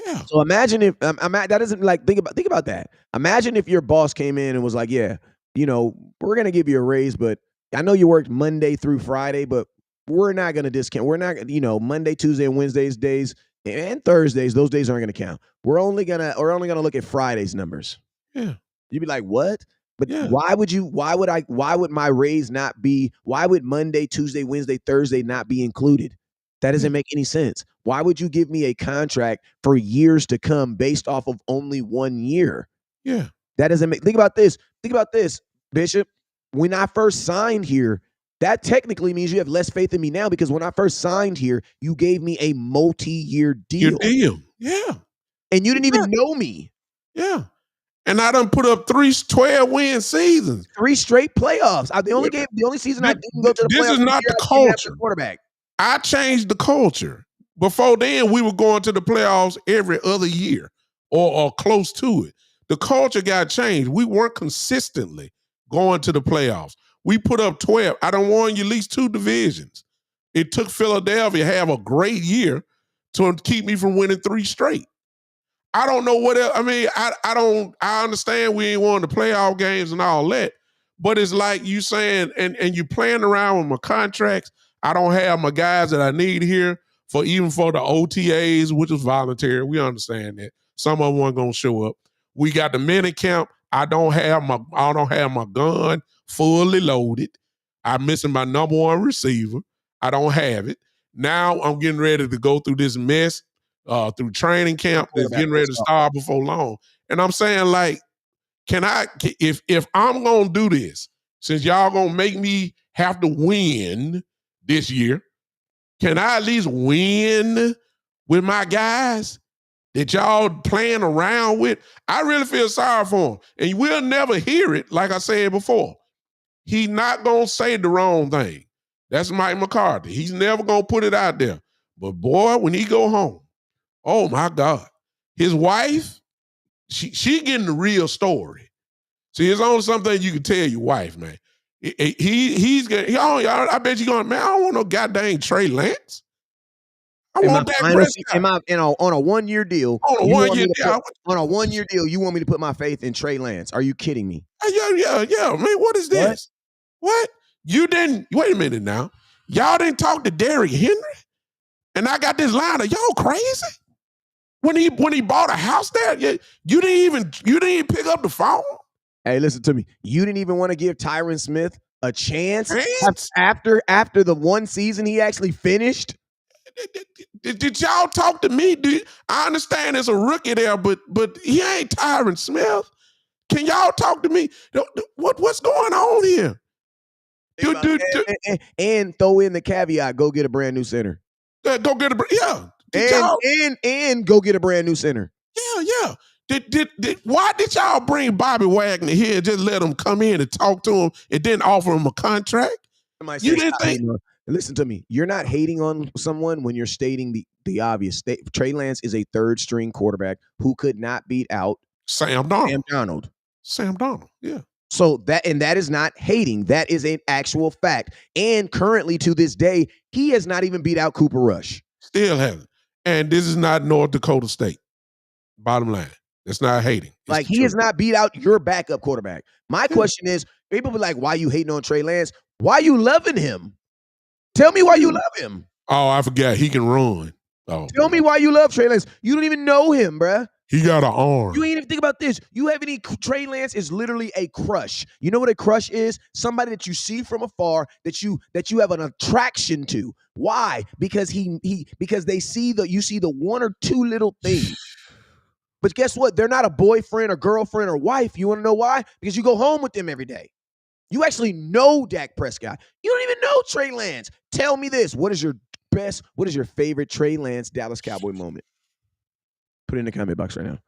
Yeah. So imagine if that doesn't think about that. Imagine if your boss came in and was like, "Yeah, we're gonna give you a raise, but I know you worked Monday through Friday, but we're not gonna discount. We're not, Monday, Tuesday, and Wednesdays days and Thursdays. Those days aren't gonna count. We're only gonna look at Friday's numbers." Yeah. You'd be like, "What?" But why would my raise not be? Why would Monday, Tuesday, Wednesday, Thursday not be included? That doesn't make any sense. Why would you give me a contract for years to come based off of only 1 year? Yeah. That doesn't make. Think about this, Bishop. When I first signed here, that technically means you have less faith in me now, because when I first signed here, you gave me a multi-year deal. Yeah. And you didn't even know me. Yeah. And I done put up 3 12-win seasons. 3 straight playoffs. The only season I didn't go to the playoffs. This is not the culture. Quarterback. I changed the culture. Before then, we were going to the playoffs every other year or close to it. The culture got changed. We weren't consistently going to the playoffs. We put up 12. I done won you at least 2 divisions. It took Philadelphia to have a great year to keep me from winning 3 straight. I don't know what else. I mean, I understand we ain't won the playoff games and all that, but it's like you saying, and you playing around with my contracts. I don't have my guys that I need here for the OTAs, which is voluntary. We understand that. Some of them weren't gonna show up. We got the mini camp. I don't have my gun fully loaded. I'm missing my number 1 receiver. I don't have it. Now I'm getting ready to go through this mess through training camp that's getting ready to start before long. And I'm saying, like, if I'm gonna do this, since y'all gonna make me have to win this year, can I at least win with my guys that y'all playing around with? I really feel sorry for him. And we'll never hear it, like I said before. He's not gonna say the wrong thing. That's Mike McCarthy. He's never gonna put it out there. But boy, when he go home, oh my God. His wife, she getting the real story. See, it's only something you can tell your wife, man. He's getting, I bet you going, man, I don't want no goddamn Trey Lance. I want Dak Prescott. On a 1-year deal. On a 1-year deal. On a 1-year deal, you want me to put my faith in Trey Lance? Are you kidding me? Yeah, man, what is this? What? You didn't, wait a minute now. Y'all didn't talk to Derrick Henry? And I got this line of, y'all crazy? When he bought a house there, you didn't even pick up the phone? Hey, listen to me. You didn't even want to give Tyron Smith a chance after the 1 season he actually finished? Did y'all talk to me? I understand there's a rookie there, but he ain't Tyron Smith. Can y'all talk to me? What's going on here? And throw in the caveat, go get a brand new center. Go get a and go get a brand new center. Yeah. Why did y'all bring Bobby Wagner here and just let him come in and talk to him and then offer him a contract? You didn't think? Listen to me. You're not hating on someone when you're stating the obvious. Trey Lance is a 3rd string quarterback who could not beat out Sam Darnold. Yeah. So that is not hating. That is an actual fact. And currently to this day, he has not even beat out Cooper Rush. Still haven't. And this is not North Dakota State. Bottom line. It's not hating. He has not beat out your backup quarterback. My question is, people be like, why you hating on Trey Lance? Why you loving him? Tell me why you love him. Oh, I forgot. He can run. Oh, Tell me why you love Trey Lance. You don't even know him, bruh. He got an arm. You ain't even think about this. Trey Lance is literally a crush. You know what a crush is? Somebody that you see from afar that you have an attraction to. Why? Because because you see the 1 or 2 little things. But guess what? They're not a boyfriend or girlfriend or wife. You want to know why? Because you go home with them every day. You actually know Dak Prescott. You don't even know Trey Lance. Tell me this. What is your favorite Trey Lance Dallas Cowboy moment? Put it in the comment box right now.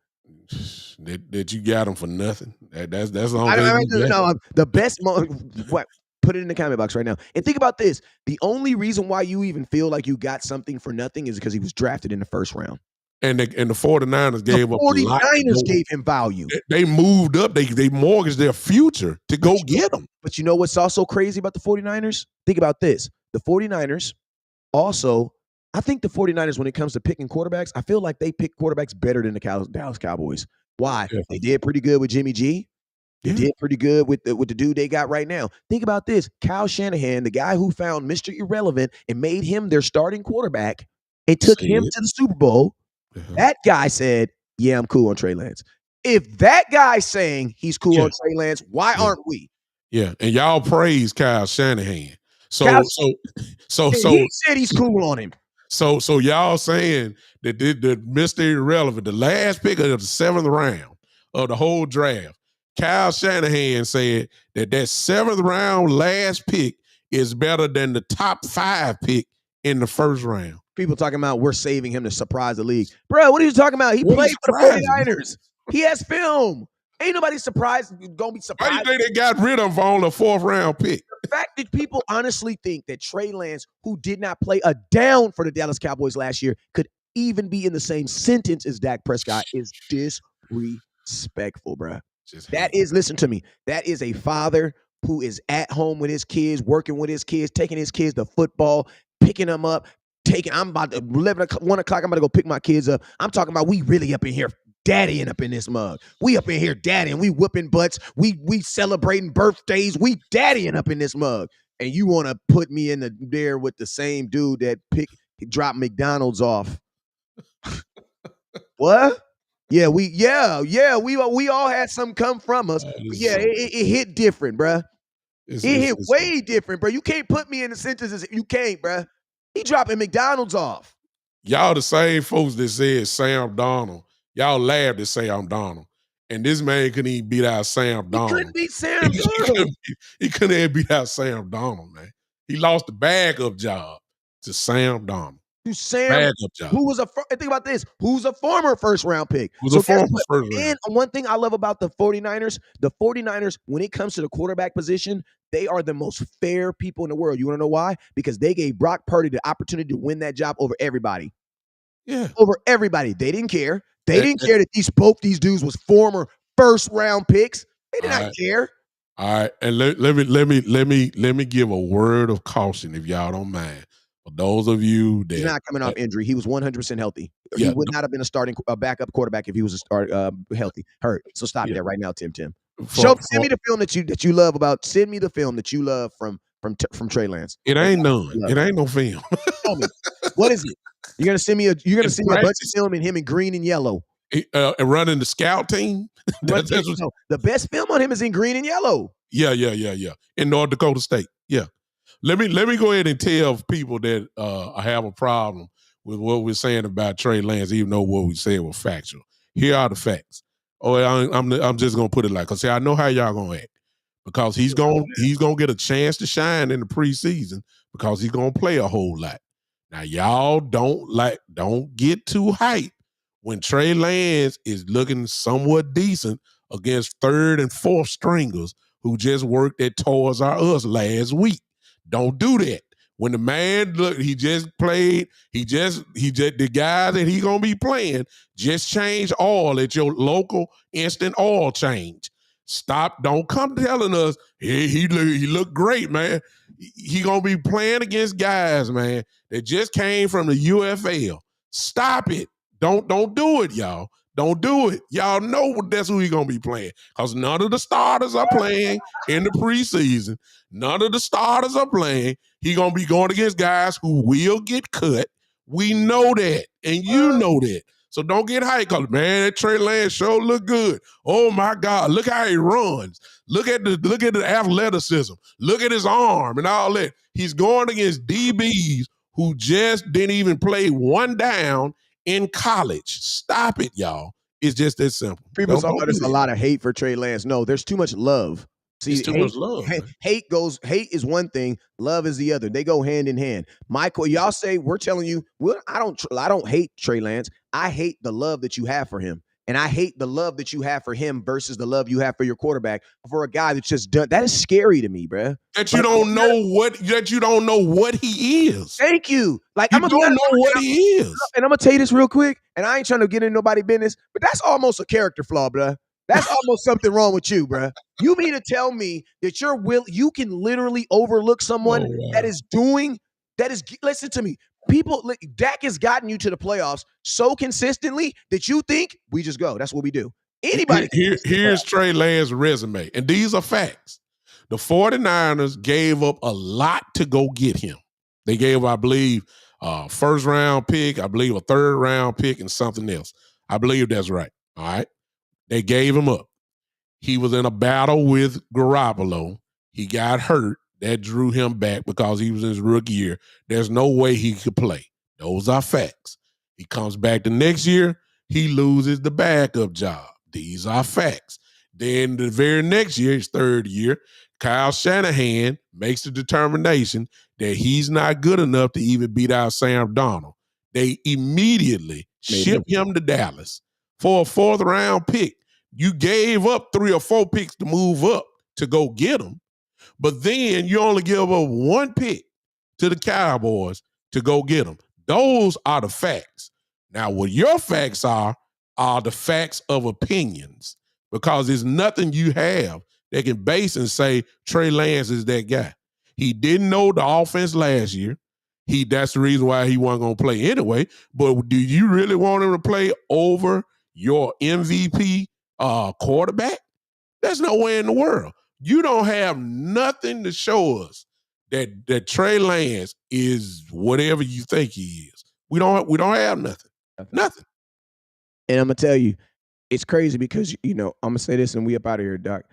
That you got him for nothing. That's the only thing. No, the best moment. What? Put it in the comment box right now. And think about this. The only reason why you even feel like you got something for nothing is because he was drafted in the 1st round. And the 49ers gave up a lot. 49ers gave him value. They moved up. They mortgaged their future to go get him. But you know what's also crazy about the 49ers? Think about this. The 49ers also, I think the 49ers, when it comes to picking quarterbacks, I feel like they pick quarterbacks better than the Dallas Cowboys. Why? Yeah. They did pretty good with Jimmy G. They did pretty good with the dude they got right now. Think about this. Kyle Shanahan, the guy who found Mr. Irrelevant and made him their starting quarterback and took him to the Super Bowl. That guy said, yeah, I'm cool on Trey Lance. If that guy's saying he's cool on Trey Lance, why aren't we? Yeah, and y'all praise Kyle Shanahan. So he said he's cool on him. So y'all saying that the Mr. Irrelevant, the last pick of the 7th round of the whole draft, Kyle Shanahan said that 7th round last pick is better than the top 5 pick in the 1st round. People talking about we're saving him to surprise the league. Bro, what are you talking about? He played for the 49ers. He has film. Ain't nobody surprised. Gonna be Why you surprised. think they got rid of him on the 4th round pick? The fact that people honestly think that Trey Lance, who did not play a down for the Dallas Cowboys last year, could even be in the same sentence as Dak Prescott is disrespectful, bruh. That is, listen to me, that is a father who is at home with his kids, working with his kids, taking his kids to football, picking them up, I'm about to 11 o'clock, 1 o'clock, I'm about to go pick my kids up. I'm talking about we really up in here daddying up in this mug. We up in here daddying. We whooping butts. We celebrating birthdays. We daddying up in this mug. And you want to put me in there with the same dude that dropped McDonald's off. What? Yeah, we all had some come from us. Yeah, it hit different, bruh. It hit way different, bro. You can't put me in the sentences. You can't, bruh. He dropping McDonald's off. Y'all the same folks that said Sam Darnold. Y'all laughed at Sam Darnold. And this man couldn't even beat out Sam Darnold. He couldn't beat Sam Darnold. He couldn't even beat out Sam Darnold, man. He lost the backup job to Sam Darnold. To Sam, who was think about this, who's a former first-round pick. And one thing I love about the 49ers, when it comes to the quarterback position, they are the most fair people in the world. You want to know why? Because they gave Brock Purdy the opportunity to win that job over everybody. Yeah. Over everybody. They didn't care. They didn't care that both these dudes was former first-round picks. They did not care. All right. And let me give a word of caution, if y'all don't mind. For those of you that he's not coming off injury, he was 100% healthy. He would not have been a backup quarterback if he was healthy. Hurt. So stop that right now, Tim. Send me the film that you love about. Send me the film that you love from Trey Lance. It ain't none. It ain't no film. Tell me, what is it? You're gonna send me a bunch of film in him in green and yellow. Running the scout team. The best film on him is in green and yellow. Yeah. In North Dakota State. Yeah. Let me go ahead and tell people that have a problem with what we're saying about Trey Lance, even though what we said was factual. Here are the facts. I'm just gonna put it like, cause see, I know how y'all gonna act, because he's gonna get a chance to shine in the preseason because he's gonna play a whole lot. Now y'all don't get too hyped when Trey Lance is looking somewhat decent against 3rd and 4th stringers who just worked at Toys R Us last week. Don't do that. When the man he just played, the guy that he gonna be playing just changed oil at your local instant oil change. Stop! Don't come telling us he looked great, man. He gonna be playing against guys, man, that just came from the UFL. Stop it! Don't do it, y'all. Don't do it. Y'all know that's who he's going to be playing, because none of the starters are playing in the preseason. None of the starters are playing. He's going to be going against guys who will get cut. We know that, and you know that. So don't get hyped, because, man, that Trey Lance sure look good. Oh, my God. Look how he runs. Look at the athleticism. Look at his arm and all that. He's going against DBs who just didn't even play one down in college. Stop it, y'all. It's just that simple. People talk about there's a lot of hate for Trey Lance. No, there's too much love. See, it's too much love. Hate is one thing, love is the other. They go hand in hand. Michael, y'all say we're telling you, I don't hate Trey Lance. I hate the love that you have for him. And I hate the love that you have for him versus the love you have for your quarterback. For a guy that's just done, that is scary to me, bruh. That you don't know what he is. Thank you. Like, you don't know what he is. And I'm gonna tell you this real quick. And I ain't trying to get into nobody's business, but that's almost a character flaw, bruh. That's almost something wrong with you, bruh. You mean to tell me that you can literally overlook someone that is. Listen to me. Dak has gotten you to the playoffs so consistently that you think we just go. That's what we do. Anybody. Here's Trey Lance's resume, and these are facts. The 49ers gave up a lot to go get him. They gave, I believe, a first-round pick, I believe a third-round pick, and something else. I believe that's right. All right? They gave him up. He was in a battle with Garoppolo. He got hurt. That drew him back because he was in his rookie year. There's no way he could play. Those are facts. He comes back the next year, he loses the backup job. These are facts. Then the very next year, his third year, Kyle Shanahan makes the determination that he's not good enough to even beat out Sam Darnold. They immediately ship him to Dallas for a 4th-round pick. You gave up 3 or 4 picks to move up to go get him, but then you only give up 1 pick to the Cowboys to go get him. Those are the facts. Now, what your facts are the facts of opinions, because there's nothing you have that can base and say Trey Lance is that guy. He didn't know the offense last year. That's the reason why he wasn't going to play anyway. But do you really want him to play over your MVP quarterback? There's no way in the world. You don't have nothing to show us that Trey Lance is whatever you think he is. We don't have nothing. Nothing. And I'm gonna tell you, it's crazy because I'm gonna say this and we up out of here, Doc.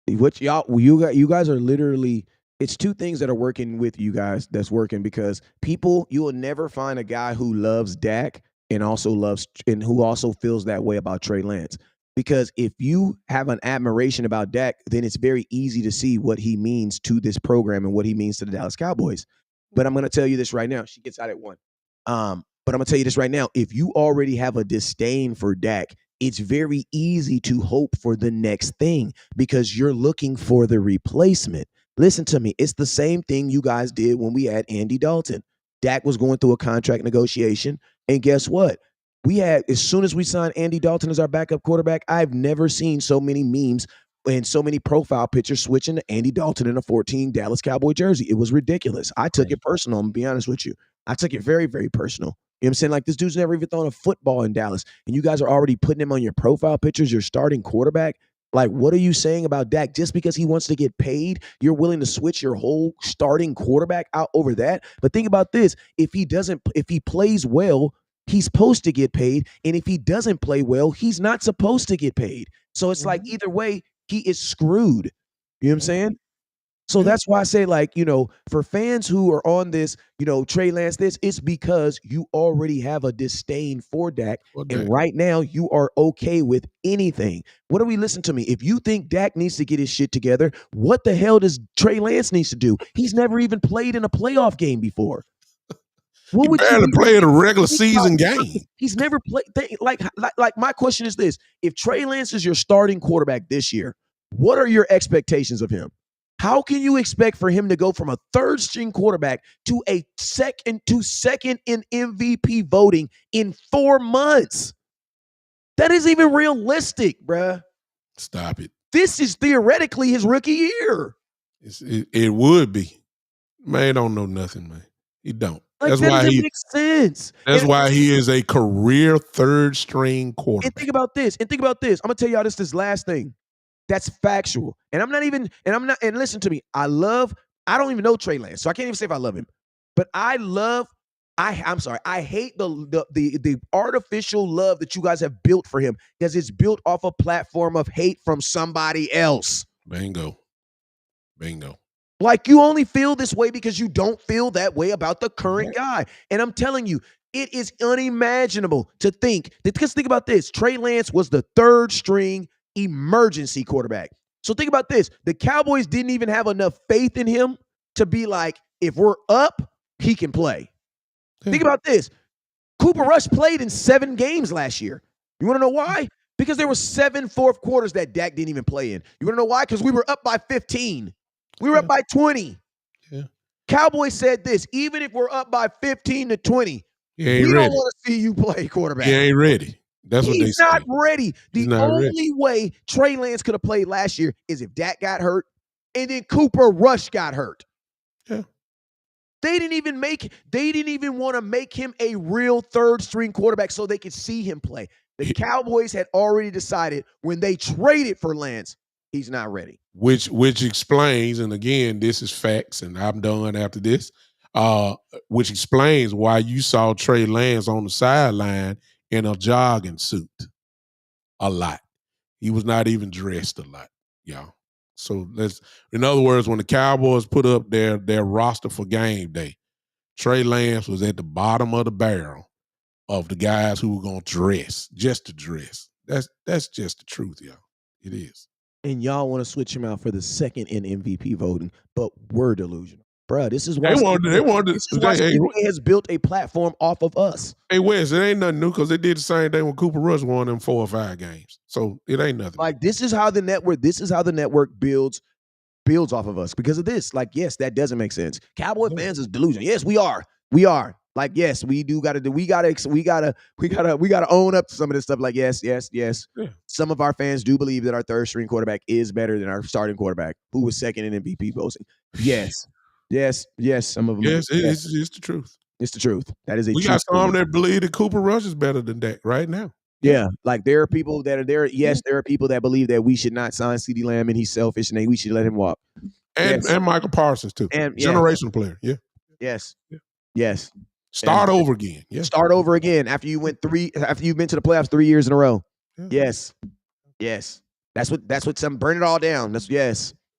What you guys are literally. It's 2 things that are working with you guys that's working, because you will never find a guy who loves Dak and who also feels that way about Trey Lance. Because if you have an admiration about Dak, then it's very easy to see what he means to this program and what he means to the Dallas Cowboys. But I'm going to tell you this right now. She gets out at 1. But I'm going to tell you this right now. If you already have a disdain for Dak, it's very easy to hope for the next thing because you're looking for the replacement. Listen to me. It's the same thing you guys did when we had Andy Dalton. Dak was going through a contract negotiation. And guess what? As soon as we signed Andy Dalton as our backup quarterback, I've never seen so many memes and so many profile pictures switching to Andy Dalton in a 14 Dallas Cowboy jersey. It was ridiculous. I took it personal. I'm going to be honest with you. I took it very, very personal. You know what I'm saying? Like, this dude's never even thrown a football in Dallas, and you guys are already putting him on your profile pictures, your starting quarterback. Like, what are you saying about Dak? Just because he wants to get paid, you're willing to switch your whole starting quarterback out over that? But think about this. If he plays well, he's supposed to get paid. And if he doesn't play well, he's not supposed to get paid. So it's like, either way, he is screwed. You know what I'm saying? So that's why I say, like, for fans who are on this, Trey Lance, it's because you already have a disdain for Dak. And right now you are okay with anything. What do we listen to me? If you think Dak needs to get his shit together, what the hell does Trey Lance needs to do? He's never even played in a playoff game before. He barely played a regular season game. He's never played. Like my question is this: if Trey Lance is your starting quarterback this year, what are your expectations of him? How can you expect for him to go from a 3rd string quarterback to second in MVP voting in 4 months? That isn't even realistic, bruh. Stop it. This is theoretically his rookie year. It would be. Man, don't know nothing, man. He don't. Like, that doesn't make sense. That's why he is a career 3rd string quarterback. And think about this. I'm gonna tell y'all this last thing. That's factual. And listen to me. I don't even know Trey Lance, so I can't even say if I love him. But I'm sorry. I hate the artificial love that you guys have built for him, because it's built off a platform of hate from somebody else. Bingo. Like, you only feel this way because you don't feel that way about the current guy. And I'm telling you, it is unimaginable to think that, because think about this. Trey Lance was the 3rd string emergency quarterback. So think about this. The Cowboys didn't even have enough faith in him to be like, if we're up, he can play. Think about this. Cooper Rush played in 7 games last year. You want to know why? Because there were 7 fourth quarters that Dak didn't even play in. You want to know why? Because we were up by 15. We were up by 20. Yeah. Cowboys said this: even if we're up by 15 to 20, we don't want to see you play quarterback. He ain't ready. That's what they He's say. not ready. The only ready. way Trey Lance could have played last year is if Dak got hurt and then Cooper Rush got hurt. Yeah. They didn't even want to make him a real 3rd string quarterback so they could see him play. The Cowboys had already decided when they traded for Lance, he's not ready. Which explains, and again, this is facts, and I'm done after this, which explains why you saw Trey Lance on the sideline in a jogging suit a lot. He was not even dressed a lot, y'all. So in other words, when the Cowboys put up their roster for game day, Trey Lance was at the bottom of the barrel of the guys who were going to dress, just to dress. That's just the truth, y'all. It is. And y'all want to switch him out for the 2nd in MVP voting, but we're delusional. Bruh, this is why They wanted. this is why Stephen A has built a platform off of us. Hey Wes, it ain't nothing new because they did the same thing when Cooper Rush won them 4 or 5 games. So it ain't nothing. Like this is how the network builds off of us because of this. Like, yes, that doesn't make sense. Cowboy fans is delusion. Yes, we are. Like, yes, we gotta own up to some of this stuff. Like, yes. Yeah. Some of our fans do believe that our third string quarterback is better than our starting quarterback, who was second in MVP voting. Yes. Some of them. Yes, it's the truth. It's the truth. That is a we got some that believe that Cooper Rush is better than Dak right now. Yeah, like there are people that are there. Yes, there are people that believe that we should not sign CeeDee Lamb and he's selfish and we should let him walk. And Michael Parsons too. And generational player. Yeah. Yes. Start over again. Yeah. Start over again after you've been to the playoffs 3 years in a row. Yeah. Yes. That's what some burn it all down.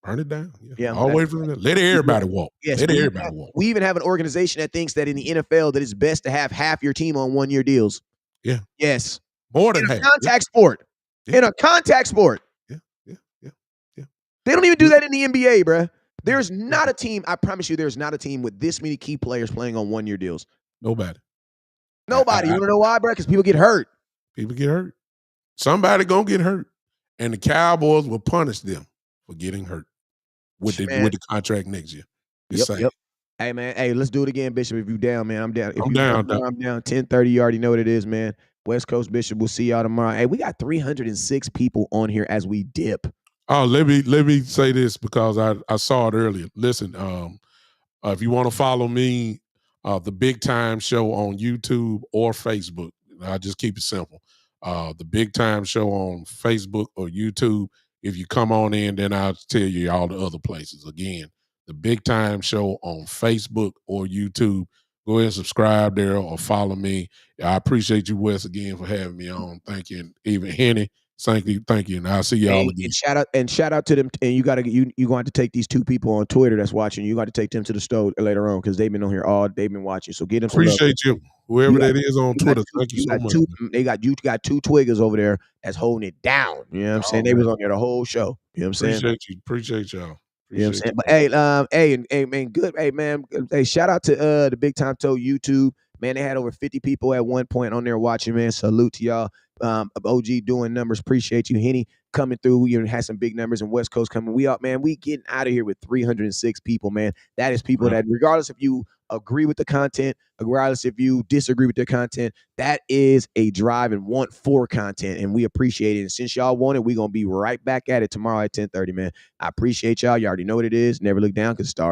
Burn it down. Yeah. Always from there. Let everybody walk. Yes. Let everybody walk. We even have an organization that thinks that in the NFL that it's best to have half your team on 1-year deals. Yeah. Yes. More than half. Contact sport. Yeah. In a contact sport. Yeah. They don't even do that in the NBA, bruh. There's not a team, I promise you, there's not a team with this many key players playing on 1-year deals. Nobody. You want to know why, bruh? Because people get hurt. People get hurt. Somebody gonna get hurt. And the Cowboys will punish them for getting hurt with the contract next year. Yep. Hey, man. Hey, let's do it again, Bishop. If you down, man, I'm down. I'm down. I'm down. 10:30. You already know what it is, man. West Coast Bishop. We'll see y'all tomorrow. Hey, we got 306 people on here as we dip. Oh, let me say this because I saw it earlier. Listen, if you want to follow me, the Big Time Show on YouTube or Facebook, I just keep it simple. The Big Time Show on Facebook or YouTube. If you come on in, then I'll tell you all the other places. Again, the Big Time Show on Facebook or YouTube. Go ahead and subscribe there or follow me. I appreciate you, Wes, again for having me on. Thank you, and even Henny. Thank you, and I'll see y'all again. And shout out to them. And you going to take these 2 people on Twitter that's watching. You got to take them to the store later on because they've been on here they've been watching. So get them. Appreciate you, whoever that is on Twitter. Thank you so much. You got 2 twiggers over there that's holding it down. You know what I'm saying? They was on there the whole show. You know what I'm saying? Appreciate y'all. You know what I'm saying? But man, good. Hey, man. Hey, shout out to the Big Time Toe YouTube. Man, they had over 50 people at one point on there watching, man. Salute to y'all. OG doing numbers. Appreciate you. Henny coming through. We had some big numbers and West Coast coming. We getting out of here with 306 people, man. That is people that regardless if you agree with the content, regardless if you disagree with the content, that is a drive and want for content. And we appreciate it. And since y'all want it, we're going to be right back at it tomorrow at 10:30, man. I appreciate y'all. You already know what it is. Never look down because stars